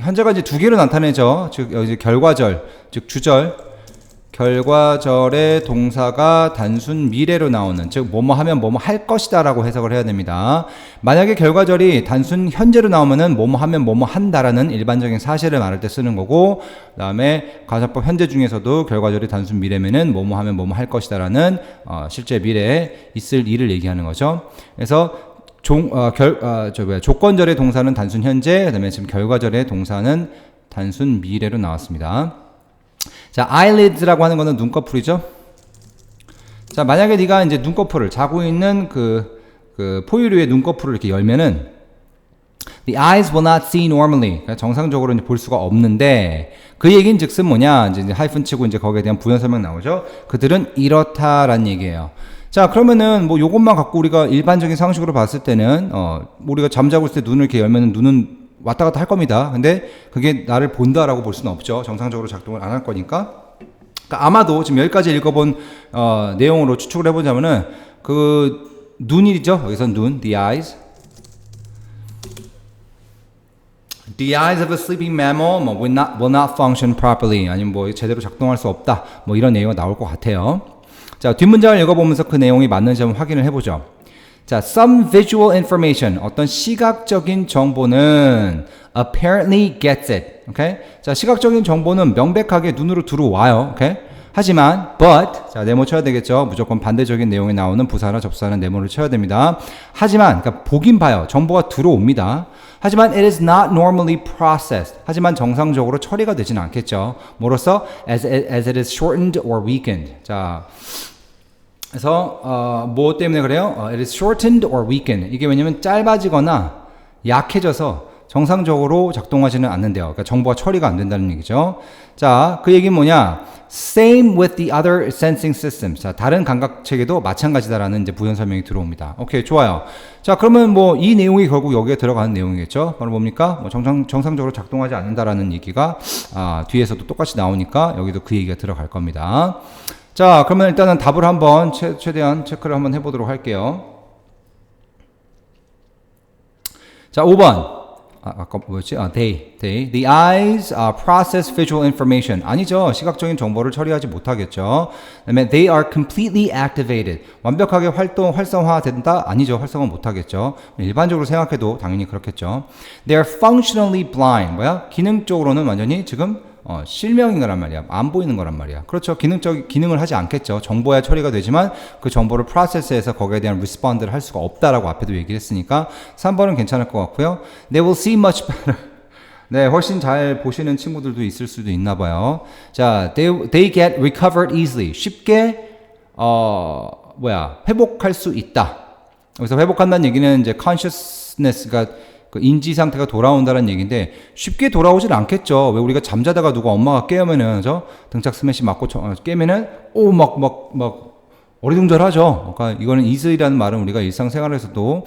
현재가 이제 두 개로 나타내죠. 즉 여기 결과절, 즉 주절, 결과절의 동사가 단순 미래로 나오는, 즉 뭐뭐 하면 뭐뭐 할 것이다 라고 해석을 해야 됩니다. 만약에 결과절이 단순 현재로 나오면은 뭐뭐 하면 뭐뭐 한다라는 일반적인 사실을 말할 때 쓰는 거고, 그 다음에 가정법 현재 중에서도 결과절이 단순 미래면은 뭐뭐 하면 뭐뭐 할 것이다 라는 실제 미래에 있을 일을 얘기하는 거죠. 그래서 조건절의 동사는 단순 현재, 그 다음에 지금 결과절의 동사는 단순 미래로 나왔습니다. 자, eyelids라고 하는 거는 눈꺼풀이죠. 자, 만약에 네가 이제 눈꺼풀을, 자고 있는 그 포유류의 눈꺼풀을 이렇게 열면은 the eyes will not see normally. 그러니까 정상적으로 이제 볼 수가 없는데, 그 얘기는 즉슨 뭐냐? 이제 하이픈 치고 이제 거기에 대한 부연 설명 나오죠. 그들은 이렇다라는 얘기예요. 자, 그러면은 뭐 요것만 갖고 우리가 일반적인 상식으로 봤을 때는 우리가 잠자고 있을 때 눈을 이렇게 열면은 눈은 왔다 갔다 할 겁니다. 근데 그게 나를 본다라고 볼 수는 없죠. 정상적으로 작동을 안 할 거니까. 그러니까 아마도 지금 여기까지 읽어본 내용으로 추측을 해보자면은 그 눈이죠. 여기서 눈, the eyes. The eyes of a sleeping mammal will not function properly. 아니면 뭐 제대로 작동할 수 없다. 뭐 이런 내용이 나올 것 같아요. 자, 뒷문장을 읽어보면서 그 내용이 맞는지 한번 확인을 해보죠. 자, some visual information, 어떤 시각적인 정보는 apparently gets it. Okay? 자, 시각적인 정보는 명백하게 눈으로 들어와요. Okay? 하지만 but, 자, 네모 쳐야 되겠죠. 무조건 반대적인 내용이 나오는 부사나 접수사는 네모를 쳐야 됩니다. 하지만, 그러니까 보긴 봐요. 정보가 들어옵니다. 하지만 it is not normally processed. 하지만 정상적으로 처리가 되지는 않겠죠. 뭐로써? as it is shortened or weakened. 자, 그래서 뭐 때문에 그래요? It is shortened or weakened. 이게 왜냐면 짧아지거나 약해져서 정상적으로 작동하지는 않는데요. 그러니까 정보가 처리가 안 된다는 얘기죠. 자, 그 얘기는 뭐냐? Same with the other sensing systems. 자, 다른 감각 체계도 마찬가지다라는 이제 부연 설명이 들어옵니다. 오케이, 좋아요. 자, 그러면 뭐 이 내용이 결국 여기에 들어가는 내용이겠죠. 바로 뭡니까? 뭐 정상적으로 작동하지 않는다라는 얘기가 뒤에서도 똑같이 나오니까 여기도 그 얘기가 들어갈 겁니다. 자, 그러면 일단은 답을 한번 최대한 체크를 한번 해보도록 할게요. 자, 5번. 아까 뭐였지? they. The eyes process visual information. 아니죠. 시각적인 정보를 처리하지 못하겠죠. 그다음에 they are completely activated. 완벽하게 활성화된다? 아니죠. 활성화 못하겠죠. 일반적으로 생각해도 당연히 그렇겠죠. They are functionally blind. 뭐야? 기능적으로는 완전히 지금 실명인 거란 말이야. 안 보이는 거란 말이야. 그렇죠. 기능을 하지 않겠죠. 정보야 처리가 되지만 그 정보를 프로세스해서 거기에 대한 리스폰드를 할 수가 없다라고 앞에도 얘기를 했으니까 3번은 괜찮을 것 같고요. They will see much better. 네, 훨씬 잘 보시는 친구들도 있을 수도 있나 봐요. 자, they get recovered easily. 쉽게 회복할 수 있다. 여기서 회복한다는 얘기는 이제 consciousness가 그 인지 상태가 돌아온다는 얘기인데 쉽게 돌아오진 않겠죠. 왜 우리가 잠자다가 누가 엄마가 깨우면은 등짝 스매시 맞고 깨면은 막 어리둥절하죠. 그러니까 이거는 easy라는 말은 우리가 일상생활에서도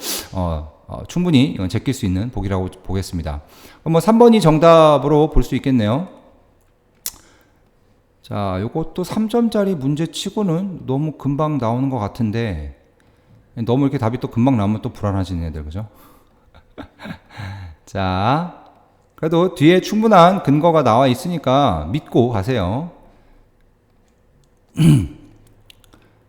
충분히 이건 제낄 수 있는 복이라고 보겠습니다. 그럼 뭐 3번이 정답으로 볼 수 있겠네요. 자, 요것도 3점짜리 문제 치고는 너무 금방 나오는 것 같은데 너무 이렇게 답이 또 금방 나오면 또 불안하지는 애들 그죠? 자, 그래도 뒤에 충분한 근거가 나와 있으니까 믿고 가세요.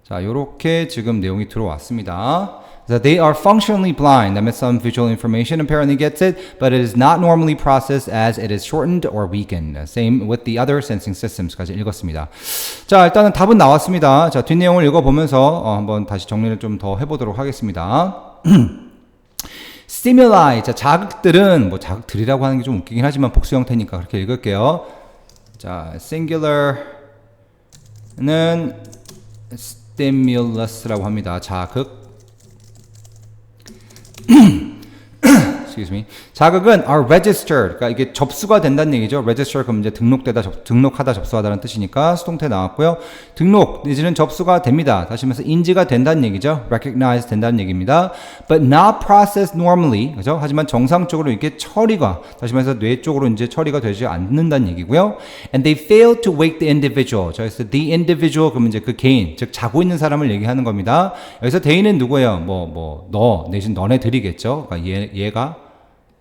자, 요렇게 지금 내용이 들어왔습니다. That they are functionally blind. That means some visual information apparently gets it, but it is not normally processed as it is shortened or weakened. Same with the other sensing systems까지 읽었습니다. 자, 일단은 답은 나왔습니다. 자, 뒷내용을 읽어보면서 한번 다시 정리를 좀 더 해보도록 하겠습니다. stimuli, 자, 자극들은 뭐 자극들이라고 하는 게 좀 웃기긴 하지만 복수 형태니까 그렇게 읽을게요. 자, singular는 stimulus라고 합니다. 자극. Excuse me. 자극은 are registered. 그러니까 이게 접수가 된다는 얘기죠. register 그럼 이제 등록하다 접수하다는 뜻이니까 수동태 나왔고요. 등록 내지는 접수가 됩니다. 다시 말해서 인지가 된다는 얘기죠. recognize 된다는 얘기입니다. But not processed normally. 그죠? 하지만 정상적으로 이렇게 처리가 다시 말해서 뇌 쪽으로 이제 처리가 되지 않는다는 얘기고요. And they fail to wake the individual. 자, 그래서 the individual 그러면 이제 그 개인, 즉 자고 있는 사람을 얘기하는 겁니다. 여기서 they는 누구예요? 너 내지는 너네들이겠죠. 그러니까 얘가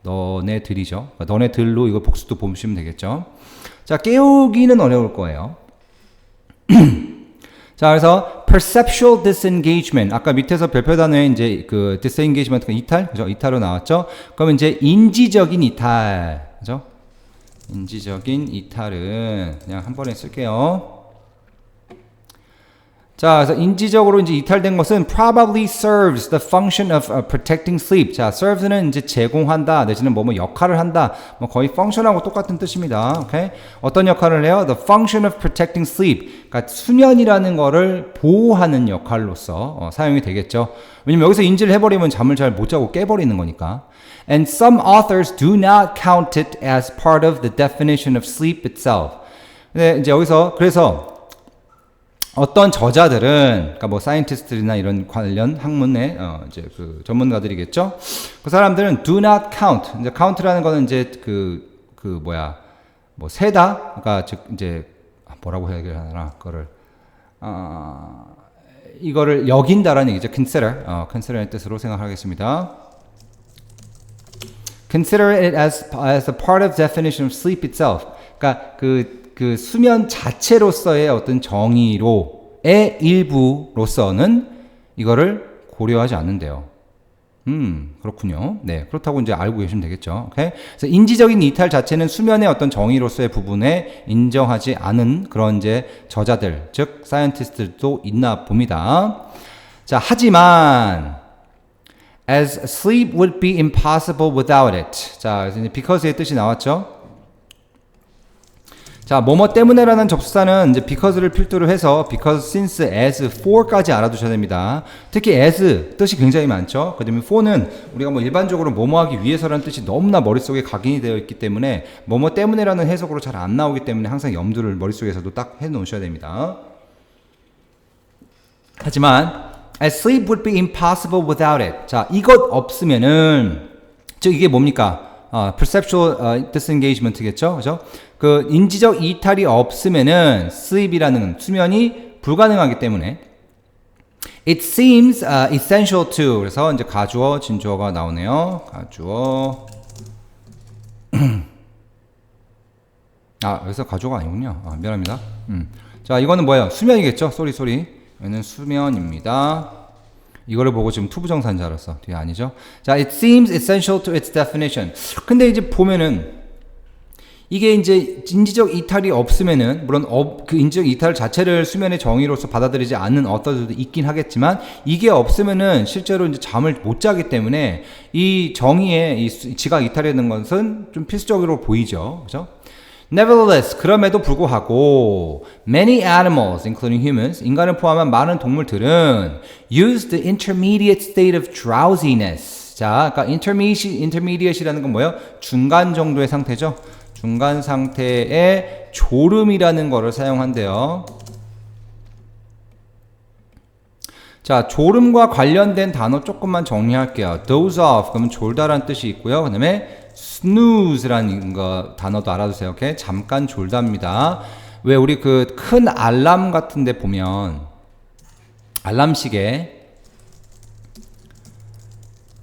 너네들이죠. 그러니까 너네들로 이거 복수도 보시면 되겠죠. 자, 깨우기는 어려울 거예요. 자, 그래서 perceptual disengagement. 아까 밑에서 별표 단어에 이제 그 disengagement가 이탈, 그죠? 이탈로 나왔죠. 그러면 이제 인지적인 이탈, 그죠? 인지적인 이탈은 그냥 한 번에 쓸게요. 자, 그래서 인지적으로 이제 이탈된 것은 probably serves the function of protecting sleep. 자, serves는 이제 제공한다, 내지는 뭐 역할을 한다, 뭐 거의 function하고 똑같은 뜻입니다. 오케이? 어떤 역할을 해요? The function of protecting sleep. 그러니까 수면이라는 거를 보호하는 역할로서 사용이 되겠죠. 왜냐면 여기서 인지를 해버리면 잠을 잘 못 자고 깨버리는 거니까. And some authors do not count it as part of the definition of sleep itself. 근데 이제 여기서 그래서 어떤 저자들은, 그러니까 뭐 사이언티스트나 이런 관련 학문의 이제 그 전문가들이겠죠. 그 사람들은 do not count. 이제 count라는 거는 이제 뭐 세다. 그러니까 즉 이제 뭐라고 해야 되나 그거를 이거를 여긴다라는 얘기죠. consider. consider의 뜻으로 생각하겠습니다. Consider it as a part of definition of sleep itself. 그러니까 그 수면 자체로서의 어떤 정의로의 일부로서는 이거를 고려하지 않는데요. 그렇군요. 네, 그렇다고 이제 알고 계시면 되겠죠. 오케이? 그래서 인지적인 이탈 자체는 수면의 어떤 정의로서의 부분에 인정하지 않은 그런 이제 저자들, 즉 사이언티스트들도 있나 봅니다. 자, 하지만 as sleep would be impossible without it. 자, 그래서 이제 because의 뜻이 나왔죠. 자, 뭐뭐 때문에라는 접수사는 이제 because를 필두로 해서 because, since, as, for까지 알아두셔야 됩니다. 특히 as 뜻이 굉장히 많죠. 그 다음에 for는 우리가 뭐 일반적으로 뭐뭐 하기 위해서라는 뜻이 너무나 머릿속에 각인이 되어 있기 때문에 뭐뭐 때문에라는 해석으로 잘 안 나오기 때문에 항상 염두를 머릿속에서도 딱 해 놓으셔야 됩니다. 하지만 as sleep would be impossible without it. 자, 이것 없으면은 즉 이게 뭡니까? perceptual disengagement겠죠, 그죠? 그 인지적 이탈이 없으면은 sleep이라는 수면이 불가능하기 때문에 it seems essential to. 그래서 이제 가주어, 진주어가 나오네요. 가주어, 여기서 가조가 아니군요. 미안합니다. 자, 이거는 뭐예요? 수면이겠죠? 쏘리. 얘는 수면입니다. 이거를 보고 지금 투부정사인 줄 알았어. 뒤에 아니죠? 자, it seems essential to its definition. 근데 이제 보면은 이게 이제 인지적 이탈이 없으면은 물론 그 인지적 이탈 자체를 수면의 정의로서 받아들이지 않는 어떠들도 있긴 하겠지만 이게 없으면은 실제로 이제 잠을 못 자기 때문에 이 정의에 이 지각 이탈이라는 것은 좀 필수적으로 보이죠. 그죠? Nevertheless, 그럼에도 불구하고 many animals, including humans, 인간을 포함한 많은 동물들은 use the intermediate state of drowsiness. 자, 그러니까 intermediate이라는 건 뭐예요? 중간 정도의 상태죠. 중간 상태의 졸음이라는 거를 사용한대요. 자, 졸음과 관련된 단어 조금만 정리할게요. doze off, 그러면 졸다라는 뜻이 있고요. 그 다음에 snooze라는 단어도 알아두세요. 오케이? 잠깐 졸답니다. 왜 우리 그 큰 알람 같은 데 보면 알람 시계,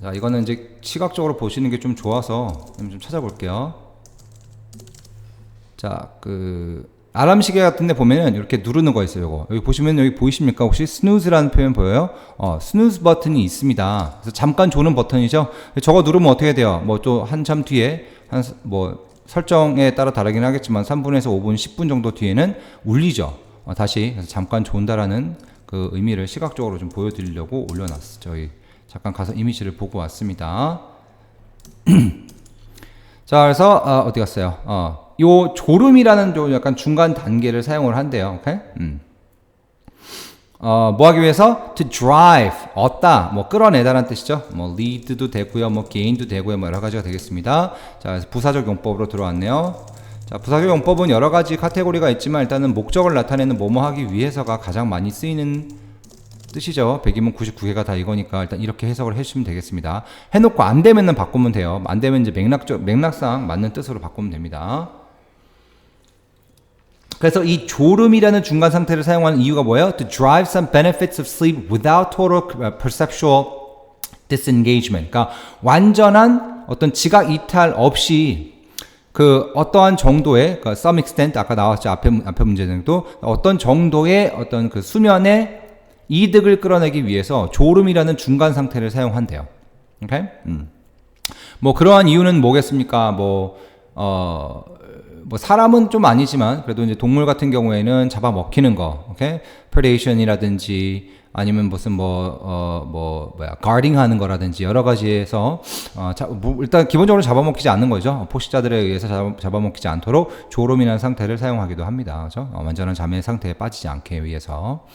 자, 이거는 이제 시각적으로 보시는 게 좀 좋아서 좀 찾아볼게요. 자, 그 알람 시계 같은 데 보면은 이렇게 누르는 거 있어요. 요거. 여기 보시면 여기 보이십니까? 혹시 snooze라는 표현 보여요? snooze 버튼이 있습니다. 그래서 잠깐 조는 버튼이죠. 저거 누르면 어떻게 돼요? 뭐 또 한참 뒤에 뭐 설정에 따라 다르긴 하겠지만 3분에서 5분, 10분 정도 뒤에는 울리죠. 다시 그래서 잠깐 존다라는 그 의미를 시각적으로 좀 보여드리려고 올려놨어요. 저희 잠깐 가서 이미지를 보고 왔습니다. 자, 그래서 어디 갔어요? 요 졸음이라는 좀 약간 중간 단계를 사용을 한대요. 오케이? 뭐 하기 위해서? To drive, 얻다, 뭐 끌어내다라는 뜻이죠. 뭐 lead도 되고요, 뭐 gain도 되고요, 뭐 여러 가지가 되겠습니다. 자, 그래서 부사적 용법으로 들어왔네요. 자, 부사적 용법은 여러 가지 카테고리가 있지만 일단은 목적을 나타내는 뭐뭐 하기 위해서가 가장 많이 쓰이는 뜻이죠. 100이면 99개가 다 이거니까 일단 이렇게 해석을 해주시면 되겠습니다. 해놓고 안 되면은 바꾸면 돼요. 안 되면 이제 맥락상 맞는 뜻으로 바꾸면 됩니다. 그래서 이 졸음이라는 중간 상태를 사용하는 이유가 뭐예요? To drive some benefits of sleep without total perceptual disengagement. 그러니까 완전한 어떤 지각 이탈 없이 그 어떠한 정도의 그 some extent 아까 나왔죠. 앞에 문제들도 어떤 정도의 어떤 그 수면의 이득을 끌어내기 위해서 졸음이라는 중간 상태를 사용한대요. 오케이? 뭐 그러한 이유는 뭐겠습니까? 뭐 사람은 좀 아니지만 그래도 이제 동물 같은 경우에는 잡아먹히는 거, 오케이? predation이라든지 아니면 무슨 guarding 하는 거라든지 여러 가지에서 일단 기본적으로 잡아먹히지 않는 거죠. 포식자들에 의해서 잡아먹히지 않도록 졸음이라는 상태를 사용하기도 합니다. 그죠? 완전한 잠의 상태에 빠지지 않게 위해서.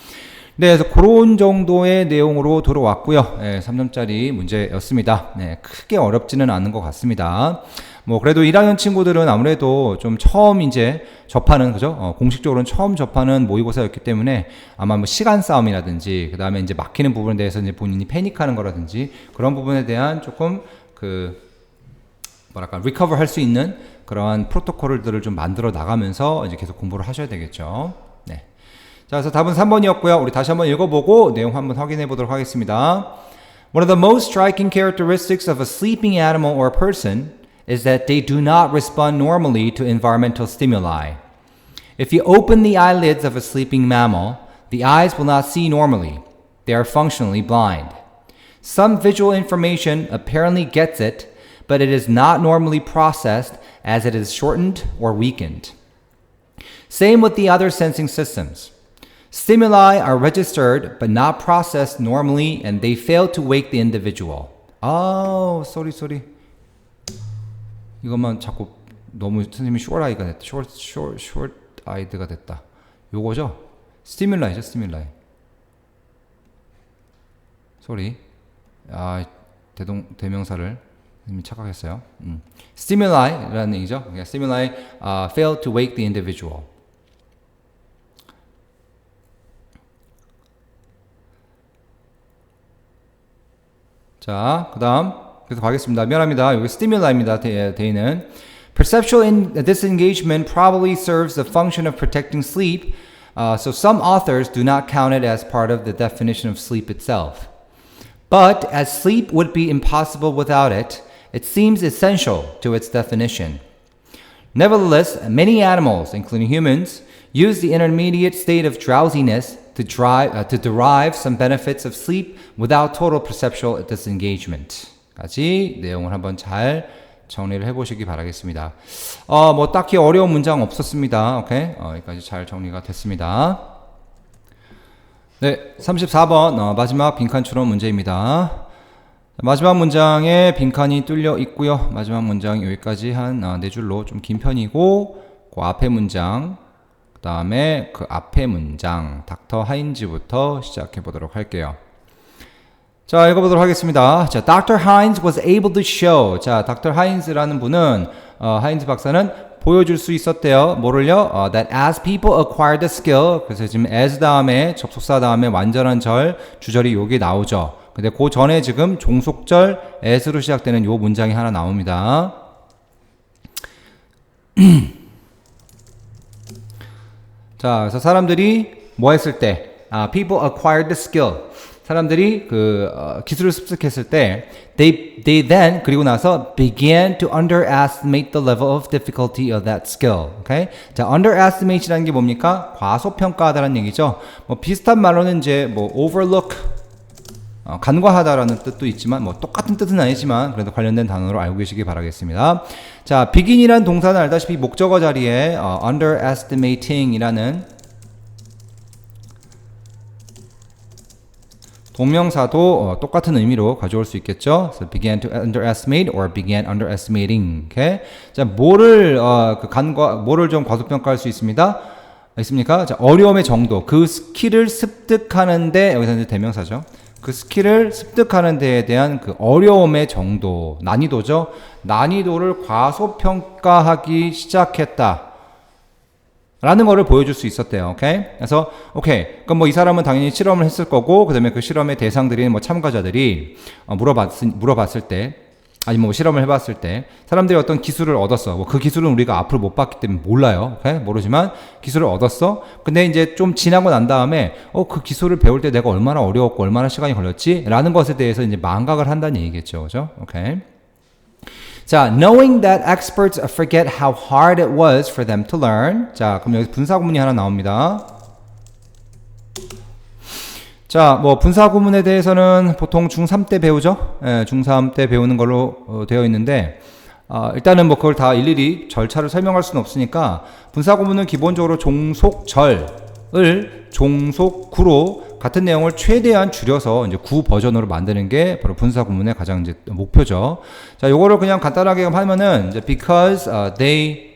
네, 그래서 그런 정도의 내용으로 들어왔고요. 네, 3점짜리 문제였습니다. 네, 크게 어렵지는 않은 것 같습니다. 뭐 그래도 1학년 친구들은 아무래도 좀 처음 이제 접하는, 그죠? 공식적으로는 처음 접하는 모의고사였기 때문에 아마 뭐 시간 싸움이라든지 그 다음에 이제 막히는 부분에 대해서 이제 본인이 패닉하는 거라든지 그런 부분에 대한 조금 리커버 할 수 있는 그러한 프로토콜들을 좀 만들어 나가면서 이제 계속 공부를 하셔야 되겠죠. 네. 자, 그래서 답은 3번이었고요. 우리 다시 한번 읽어보고 내용 한번 확인해 보도록 하겠습니다. One of the most striking characteristics of a sleeping animal or person is that they do not respond normally to environmental stimuli. If you open the eyelids of a sleeping mammal, the eyes will not see normally. They are functionally blind. Some visual information apparently gets it, but it is not normally processed as it is shortened or weakened. Same with the other sensing systems. Stimuli are registered but not processed normally and they fail to wake the individual. sorry. 이것만 자꾸 너무 선생님이 short-eye가 됐다. short-eye드가 됐다. 요거죠? 스티뮬라이죠, 스티뮬라이. sorry. 대명사를 선생님이 착각했어요. stimuli,라는 얘기죠. stimuli fail to wake the individual. 자, 그 다음 계속 가겠습니다. 미안합니다. 여기 stimul이입니다. 대인은 perceptual disengagement probably serves the function of protecting sleep. So some authors do not count it as part of the definition of sleep itself. But as sleep would be impossible without it, it seems essential to its definition. Nevertheless, many animals, including humans, use the intermediate state of drowsiness to derive some benefits of sleep without total perceptual disengagement. 까지 내용을 한번 잘 정리를 해보시기 바라겠습니다. 뭐 딱히 어려운 문장 없었습니다. 오케이? 여기까지 잘 정리가 됐습니다. 네, 34번 마지막 빈칸 추론 문제입니다. 마지막 문장에 빈칸이 뚫려 있고요. 마지막 문장 여기까지 한 4줄로 좀 긴 편이고 그 앞에 문장 그 다음에 그 앞에 문장 닥터 하인즈부터 시작해 보도록 할게요. 자, 읽어보도록 하겠습니다. 자, Dr. Hines was able to show. 자, Dr. Hines라는 분은 하인즈 박사는 보여줄 수 있었대요. 뭐를요? That as people acquire the skill. 그래서 지금 as 다음에 접속사 다음에 완전한 절 주절이 여기 나오죠. 근데 그 전에 지금 종속절 as로 시작되는 요 문장이 하나 나옵니다. 자, 그래서 사람들이 뭐 했을 때, people acquired the skill. 사람들이 기술을 습득했을 때, they then 그리고 나서 began to underestimate the level of difficulty of that skill. Okay? 자, underestimate이라는 게 뭡니까? 과소평가하다라는 얘기죠. 뭐 비슷한 말로는 이제 뭐 overlook 간과하다라는 뜻도 있지만 뭐 똑같은 뜻은 아니지만 그래도 관련된 단어로 알고 계시기 바라겠습니다. 자, begin이라는 동사는 알다시피 목적어 자리에 underestimating이라는 동명사도 똑같은 의미로 가져올 수 있겠죠. So began to underestimate or began underestimating. Okay? 자, 뭐를 좀 과소평가할 수 있습니까? 자, 어려움의 정도, 그 스킬을 습득하는데 여기서 이제 대명사죠. 그 스킬을 습득하는 데에 대한 그 어려움의 정도, 난이도죠. 난이도를 과소평가하기 시작했다. 라는 거를 보여줄 수 있었대요. 오케이? 그래서, 그럼 뭐 이 사람은 당연히 실험을 했을 거고, 그 다음에 그 실험의 대상들인 뭐 참가자들이 물어봤을 때, 아니면 뭐 실험을 해봤을 때, 사람들이 어떤 기술을 얻었어. 뭐 그 기술은 우리가 앞으로 못 봤기 때문에 몰라요. 오케이? 모르지만 기술을 얻었어. 근데 이제 좀 지나고 난 다음에, 그 기술을 배울 때 내가 얼마나 어려웠고, 얼마나 시간이 걸렸지? 라는 것에 대해서 이제 망각을 한다는 얘기겠죠. 그죠? 오케이? 자, knowing that experts forget how hard it was for them to learn. 자, 그럼 여기 분사구문이 하나 나옵니다. 자, 뭐 분사구문에 대해서는 보통 중3 때 배우죠. 중3 때 배우는 걸로 되어 있는데 일단은 뭐 그걸 다 일일이 절차를 설명할 수는 없으니까 분사구문은 기본적으로 종속절을 종속구로 같은 내용을 최대한 줄여서 이제 구 버전으로 만드는 게 바로 분사구문의 가장 이제 목표죠. 자, 요거를 그냥 간단하게 하면은 이제 because they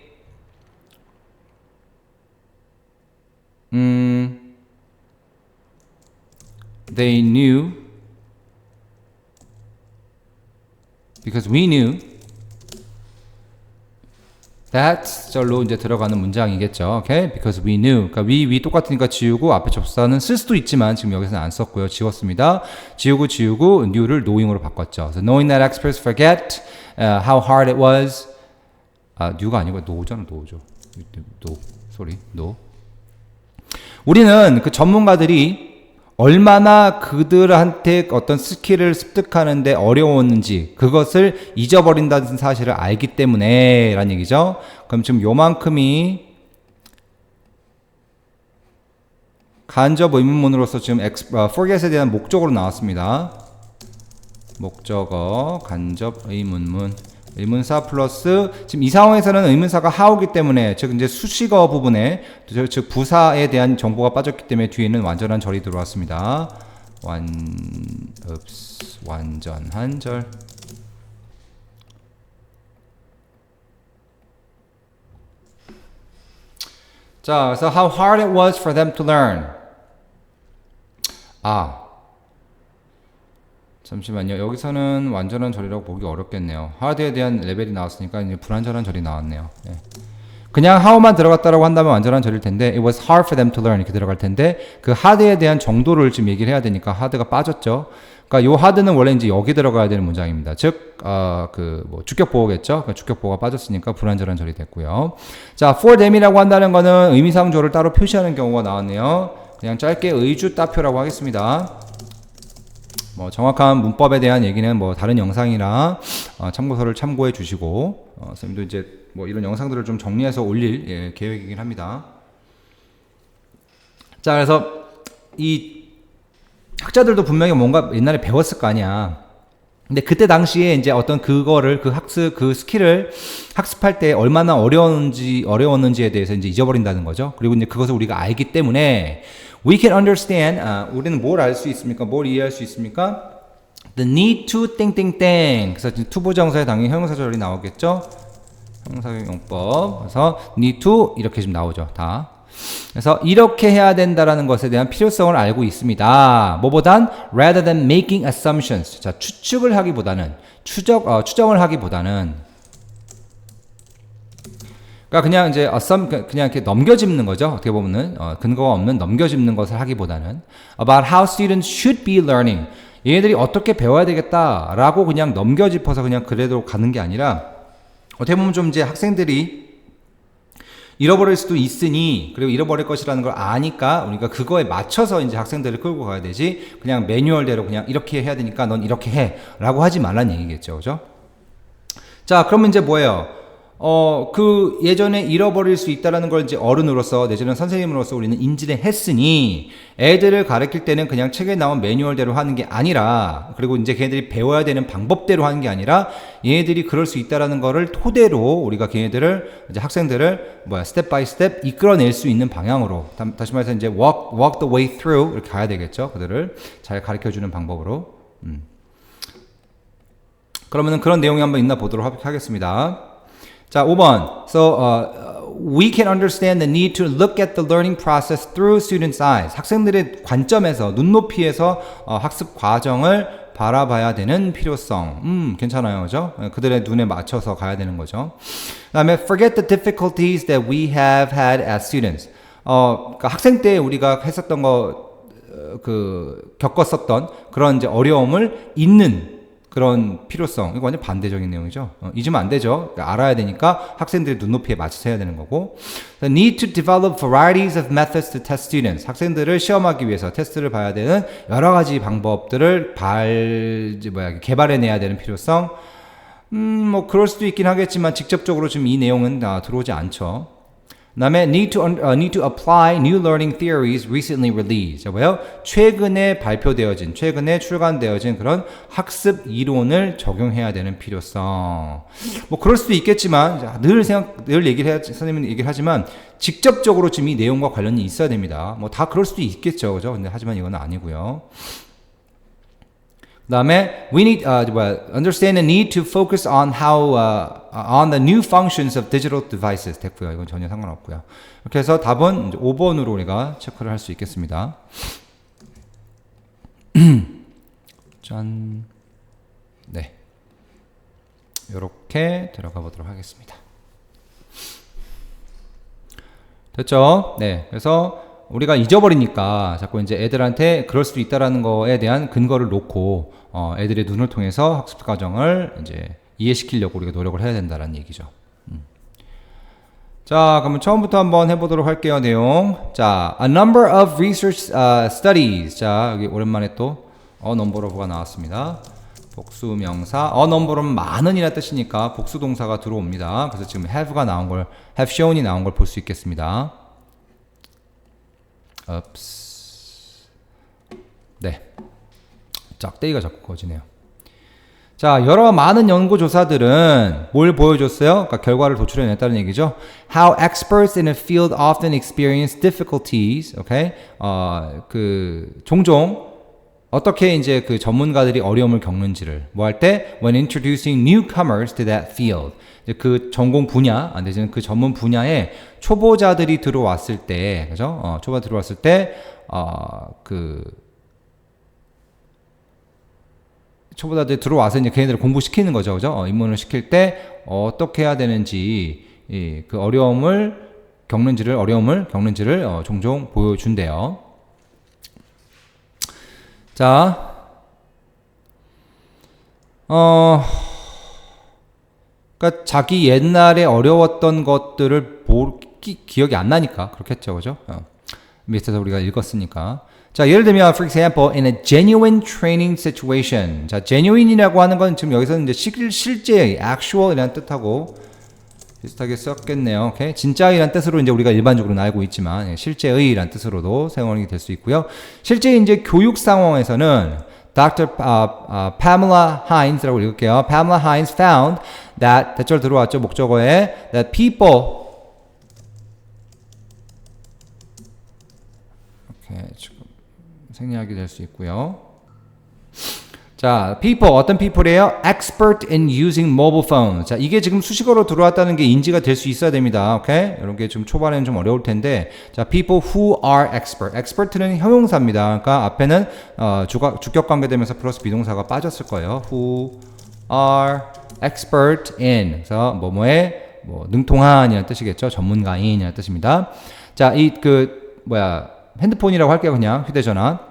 knew because we knew that 절로 이제 들어가는 문장이겠죠. Okay? Because we knew. 그러니까 we 똑같으니까 지우고 앞에 접사는 쓸 수도 있지만 지금 여기서는 안 썼고요. 지웠습니다. 지우고 knew를 knowing으로 바꿨죠. So knowing that experts forget how hard it was. new가 아니고 know잖아. know죠. no. 우리는 그 전문가들이 얼마나 그들한테 어떤 스킬을 습득하는데 어려웠는지 그것을 잊어버린다는 사실을 알기 때문에 라는 얘기죠. 그럼 지금 요만큼이 간접 의문문으로서 지금 forget에 대한 목적으로 나왔습니다. 목적어, 간접 의문문, 의문사 플러스 지금 이 상황에서는 의문사가 how이기 때문에 즉 이제 수식어 부분에 즉 부사에 대한 정보가 빠졌기 때문에 뒤에는 완전한 절이 들어왔습니다. 완전한 절. 자, 그래서 how hard it was for them to learn. 잠시만요. 여기서는 완전한 절이라고 보기 어렵겠네요. hard에 대한 레벨이 나왔으니까 이제 불완전한 절이 나왔네요. 네. 그냥 how만 들어갔다라고 한다면 완전한 절일 텐데 it was hard for them to learn 이렇게 들어갈 텐데 그 hard에 대한 정도를 지금 얘기를 해야 되니까 hard가 빠졌죠. 그러니까 요 hard는 원래 이제 여기 들어가야 되는 문장입니다. 즉, 뭐 주격 보호겠죠. 그러니까 주격 보호가 빠졌으니까 불완전한 절이 됐고요. 자, for them이라고 한다는 거는 의미상조를 따로 표시하는 경우가 나왔네요. 그냥 짧게 의주 따표라고 하겠습니다. 뭐 정확한 문법에 대한 얘기는 뭐 다른 영상이나 참고서를 참고해 주시고 선생님도 이제 뭐 이런 영상들을 좀 정리해서 올릴 계획이긴 합니다. 자, 그래서 이 학자들도 분명히 뭔가 옛날에 배웠을 거 아니야. 근데 그때 당시에 이제 어떤 그거를 그 스킬을 학습할 때 얼마나 어려웠는지에 대해서 이제 잊어버린다는 거죠. 그리고 이제 그것을 우리가 알기 때문에 we can understand. 우리는 뭘 알 수 있습니까? 뭘 이해할 수 있습니까? The need to 땡땡땡. 그래서 투부정사에 당연히 형용사절이 나오겠죠. 형용사적 용법. 그래서 need to 이렇게 좀 나오죠. 다. 그래서 이렇게 해야 된다라는 것에 대한 필요성을 알고 있습니다. 뭐보단 rather than making assumptions. 자, 추측을 하기보다는 추정을 하기보다는 그러니까 그냥 이제 그냥 이렇게 넘겨짚는 거죠. 어떻게 보면은 근거가 없는 넘겨짚는 것을 하기보다는 about how students should be learning. 얘네들이 어떻게 배워야 되겠다라고 그냥 넘겨짚어서 그냥 그래도 가는 게 아니라 어떻게 보면 좀 이제 학생들이 잃어버릴 수도 있으니 그리고 잃어버릴 것이라는 걸 아니까 우리가 그거에 맞춰서 이제 학생들을 끌고 가야 되지 그냥 매뉴얼대로 그냥 이렇게 해야 되니까 넌 이렇게 해 라고 하지 말란 얘기겠죠. 그죠? 자, 그러면 이제 뭐예요? 그 예전에 잃어버릴 수 있다라는 걸 이제 어른으로서 내지는 선생님으로서 우리는 인지를 했으니 애들을 가르칠 때는 그냥 책에 나온 매뉴얼대로 하는 게 아니라 그리고 이제 걔네들이 배워야 되는 방법대로 하는 게 아니라 얘네들이 그럴 수 있다라는 거를 토대로 우리가 걔네들을 이제 학생들을 스텝 바이 스텝 이끌어낼 수 있는 방향으로 다시 말해서 이제 walk the way through 이렇게 가야 되겠죠. 그들을 잘 가르쳐 주는 방법으로. 그러면은 그런 내용이 한번 있나 보도록 하겠습니다. 자, 5번. So, we can understand the need to look at the learning process through students' eyes. 학생들의 관점에서, 눈높이에서 학습 과정을 바라봐야 되는 필요성. 괜찮아요. 그죠? 그들의 눈에 맞춰서 가야 되는 거죠. 그 다음에 forget the difficulties that we have had as students. 그러니까 학생 때 우리가 했었던 겪었었던 그런 이제 어려움을 잊는 그런 필요성. 이거 완전 반대적인 내용이죠. 잊으면 안 되죠. 그러니까 알아야 되니까 학생들의 눈높이에 맞춰서 해야 되는 거고. The need to develop varieties of methods to test students. 학생들을 시험하기 위해서 테스트를 봐야 되는 여러 가지 방법들을 개발해내야 되는 필요성. 뭐 그럴 수도 있긴 하겠지만 직접적으로 지금 이 내용은 들어오지 않죠. 그 다음에 need to apply new learning theories recently released. 뭐예요? 최근에 출간되어진 그런 학습 이론을 적용해야 되는 필요성. 뭐 그럴 수도 있겠지만 선생님은 얘기를 하지만 직접적으로 지금 이 내용과 관련이 있어야 됩니다. 뭐 다 그럴 수도 있겠죠, 그죠? 근데 하지만 이건 아니고요. 그 다음에 we need understand the need to focus on on the new functions of digital devices. 됐고요. 이건 전혀 상관없고요. 이렇게 해서 답은 이제 5번으로 우리가 체크를 할 수 있겠습니다. 짠. 네. 이렇게 들어가 보도록 하겠습니다. 됐죠? 네. 그래서 우리가 잊어버리니까 자꾸 이제 애들한테 그럴 수도 있다라는 거에 대한 근거를 놓고 애들의 눈을 통해서 학습 과정을 이제 이해시키려고 우리가 노력을 해야 된다라는 얘기죠. 자, 그러면 처음부터 한번 해보도록 할게요. 내용. 자, a number of research studies. 자, 여기 오랜만에 또 a number of가 나왔습니다. 복수 명사. a number of은 많은이라 뜻이니까 복수 동사가 들어옵니다. 그래서 지금 have shown이 나온 걸 볼 수 있겠습니다. 네. 짝대기가 자꾸 꺼지네요. 자, 여러 많은 연구조사들은 뭘 보여줬어요? 그러니까 결과를 도출해냈다는 얘기죠. How experts in a field often experience difficulties. Okay? 종종 어떻게 이제 그 전문가들이 어려움을 겪는지를 뭐 할 때 when introducing newcomers to that field. 그 전공 분야, 내지는 그 전문 분야에 초보자들이 들어왔을 때, 그죠? 초보자 들어왔을 때, 초보자들이 들어와서 이제 걔네들을 공부시키는 거죠, 그죠? 입문을 시킬 때 어떻게 해야 되는지, 그 어려움을 겪는지를 종종 보여준대요. 자, 그러니까 자기 옛날에 어려웠던 것들을 기억이 안 나니까 그렇겠죠, 그죠? 밑에서 우리가 읽었으니까. 자, 예를 들면, for example, in a genuine training situation. 자, genuine이라고 하는 건 지금 여기서는 이제 실제, actual이라는 뜻하고, 비슷하게 썼겠네요. 오케이? 진짜이란 뜻으로 이제 우리가 일반적으로 알고 있지만 실제의란 뜻으로도 사용이 될 수 있고요. 실제 이제 교육 상황에서는 Dr. Pamela Hines라고 읽을게요. Pamela Hines found that 대절 들어왔죠. 목적어에 that people 이렇게 지금 생략이 될 수 있고요. 자, people 어떤 people이에요? Expert in using mobile phones. 자, 이게 지금 수식어로 들어왔다는 게 인지가 될 수 있어야 됩니다. 오케이? 이런 게 좀 초반에는 좀 어려울 텐데, 자, people who are expert. expert는 형용사입니다. 그러니까 앞에는 주격 관계되면서 플러스 비동사가 빠졌을 거예요. Who are expert in. 그래서 뭐뭐에 뭐 능통한이라는 뜻이겠죠. 전문가인이라는 뜻입니다. 자, 이 핸드폰이라고 할게요. 그냥 휴대전화.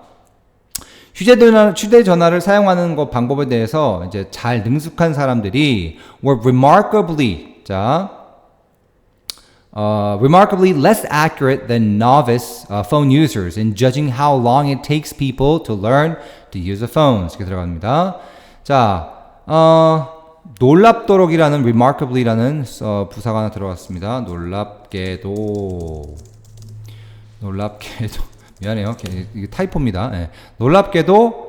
휴대전화를 사용하는 것 방법에 대해서 이제 잘 능숙한 사람들이 were remarkably less accurate than novice phone users in judging how long it takes people to learn to use a phone. 이렇게 들어갑니다. 자, 놀랍도록이라는 remarkably라는 부사가 하나 들어갔습니다. 놀랍게도 미안해요. 이게 타이포입니다. 네. 놀랍게도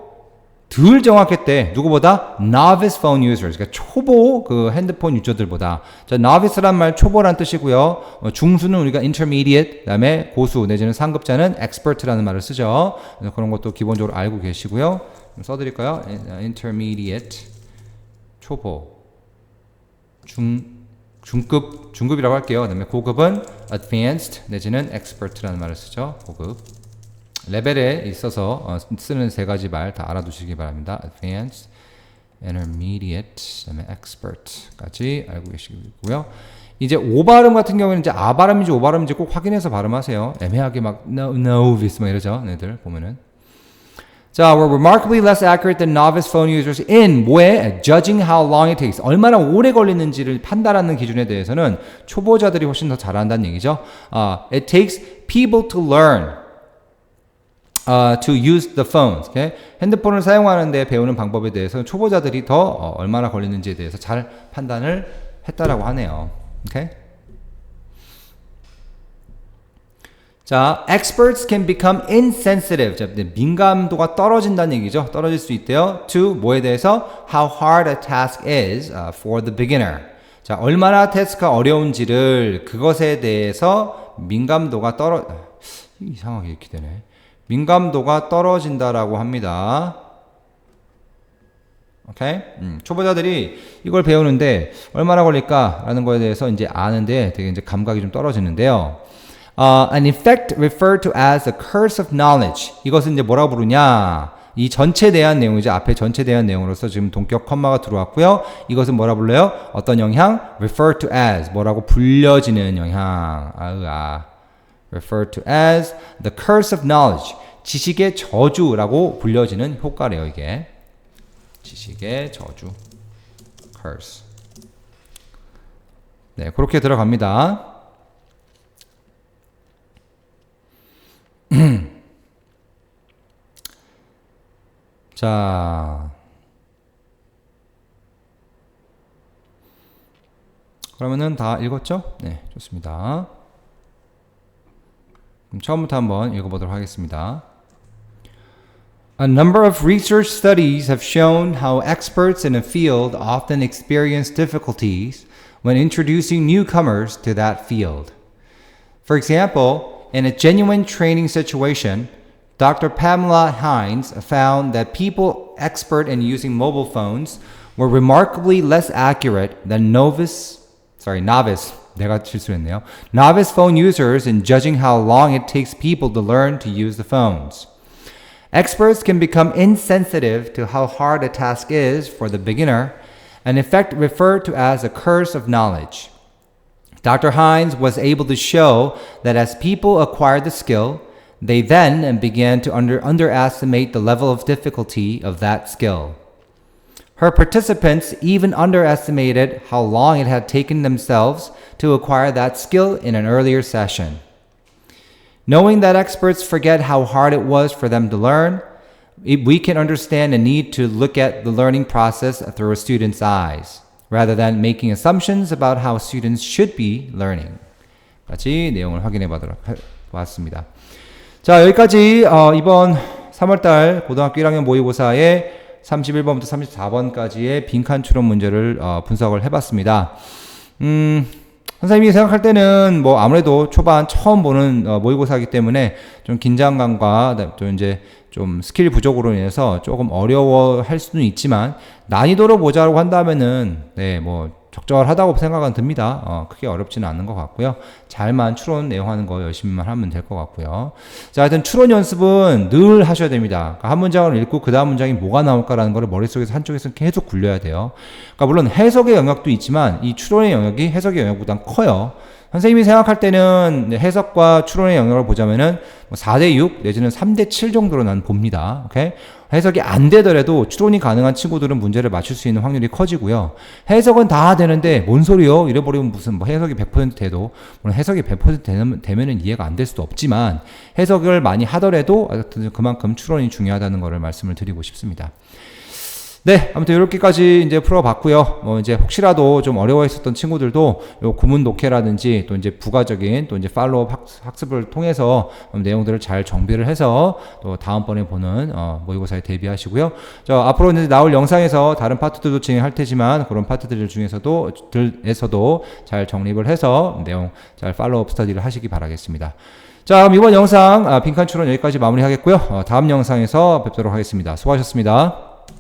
덜 정확했대. 누구보다? Novice phone users. 그러니까 초보 그 핸드폰 유저들보다. 자, novice란 말 초보란 뜻이고요. 중수는 우리가 intermediate, 그다음에 고수 내지는 상급자는 expert라는 말을 쓰죠. 그런 것도 기본적으로 알고 계시고요. 써드릴까요? intermediate, 초보, 중급이라고 할게요. 그다음에 고급은 advanced 내지는 expert라는 말을 쓰죠. 고급. 레벨에 있어서 쓰는 세 가지 말 다 알아두시기 바랍니다. advanced, intermediate, 그다음에 expert까지 알고 계시고요. 이제 오 발음 같은 경우에는 이제 아 발음인지 오 발음인지 꼭 확인해서 발음하세요. 애매하게 막 novice 막 이러죠. 애들 보면은. 자, we're remarkably less accurate than novice phone users in 뭐에? Judging how long it takes. 얼마나 오래 걸리는지를 판단하는 기준에 대해서는 초보자들이 훨씬 더 잘한다는 얘기죠. It takes people to learn to use the phones. Okay? 핸드폰을 사용하는데 배우는 방법에 대해서 초보자들이 더 얼마나 걸리는지에 대해서 잘 판단을 했다라고 하네요. Okay? 자, experts can become insensitive. 자, 민감도가 떨어진다는 얘기죠. 떨어질 수 있대요. To 뭐에 대해서? How hard a task is for the beginner. 자, 얼마나 태스크가 어려운지를 그것에 대해서 민감도가 이상하게 이렇게 되네. 민감도가 떨어진다라고 합니다. 오케이? 초보자들이 이걸 배우는데 얼마나 걸릴까라는 거에 대해서 이제 아는데 되게 이제 감각이 좀 떨어지는데요. An effect referred to as a curse of knowledge. 이것은 이제 뭐라고 부르냐? 이 전체에 대한 내용이죠. 앞에 전체에 대한 내용으로서 지금 동격 컴마가 들어왔고요. 이것은 뭐라 불러요? 어떤 영향? refer to as. 뭐라고 불려지는 영향. refer to as the curse of knowledge. 지식의 저주라고 불려지는 효과래요, 이게. 지식의 저주. curse. 네, 그렇게 들어갑니다. 자, 그러면은 다 읽었죠? 네, 좋습니다. 그럼 처음부터 한번 읽어보도록 하겠습니다. A number of research studies have shown how experts in a field often experience difficulties when introducing newcomers to that field. For example, in a genuine training situation, Dr. Pamela Hines found that people expert in using mobile phones were remarkably less accurate than novice phone users in judging how long it takes people to learn to use the phones. Experts can become insensitive to how hard a task is for the beginner, an effect referred to as a curse of knowledge. Dr. Hines was able to show that as people acquired the skill, they then began to underestimate the level of difficulty of that skill. Her participants even underestimated how long it had taken themselves to acquire that skill in an earlier session. Knowing that experts forget how hard it was for them to learn, we can understand the need to look at the learning process through a student's eyes. rather than making assumptions about how students should be learning. 같이 내용을 확인해 봤습니다. 자, 여기까지 이번 3월달 고등학교 1학년 모의고사의 31번부터 34번까지의 빈칸 추론 문제를 분석을 해봤습니다. 선생님이 생각할 때는 뭐 아무래도 초반 처음 보는 모의고사이기 때문에 좀 긴장감과 또 이제 좀 스킬 부족으로 인해서 조금 어려워할 수는 있지만 난이도로 보자고 한다면은 네, 뭐 적절하다고 생각은 듭니다. 크게 어렵지는 않은 것 같고요. 잘만 추론 내용하는 거 열심히만 하면 될 것 같고요. 자, 하여튼 추론 연습은 늘 하셔야 됩니다. 그러니까 한 문장을 읽고 그 다음 문장이 뭐가 나올까라는 걸 머릿속에서 한쪽에서 계속 굴려야 돼요. 그러니까 물론 해석의 영역도 있지만 이 추론의 영역이 해석의 영역보단 커요. 선생님이 생각할 때는 해석과 추론의 영역을 보자면은 4대6 내지는 3대7 정도로 난 봅니다. 오케이? 해석이 안 되더라도 추론이 가능한 친구들은 문제를 맞출 수 있는 확률이 커지고요. 해석은 다 되는데 뭔 소리요? 이래버리면 무슨 뭐 해석이 100% 돼도 물론 해석이 100% 되면은 이해가 안 될 수도 없지만 해석을 많이 하더라도 그만큼 추론이 중요하다는 것을 말씀을 드리고 싶습니다. 네, 아무튼 이렇게까지 이제 풀어봤고요. 뭐 이제 혹시라도 좀 어려워했었던 친구들도 요 구문 독해라든지 또 이제 부가적인 또 이제 팔로우 학습을 통해서 내용들을 잘 정비를 해서 또 다음번에 보는 모의고사에 대비하시고요. 앞으로 이제 나올 영상에서 다른 파트들도 진행할 테지만 그런 파트들 중에서도 잘 정립을 해서 내용 잘 팔로우업 스터디를 하시기 바라겠습니다. 자, 그럼 이번 영상 빈칸 추론 여기까지 마무리하겠고요. 다음 영상에서 뵙도록 하겠습니다. 수고하셨습니다.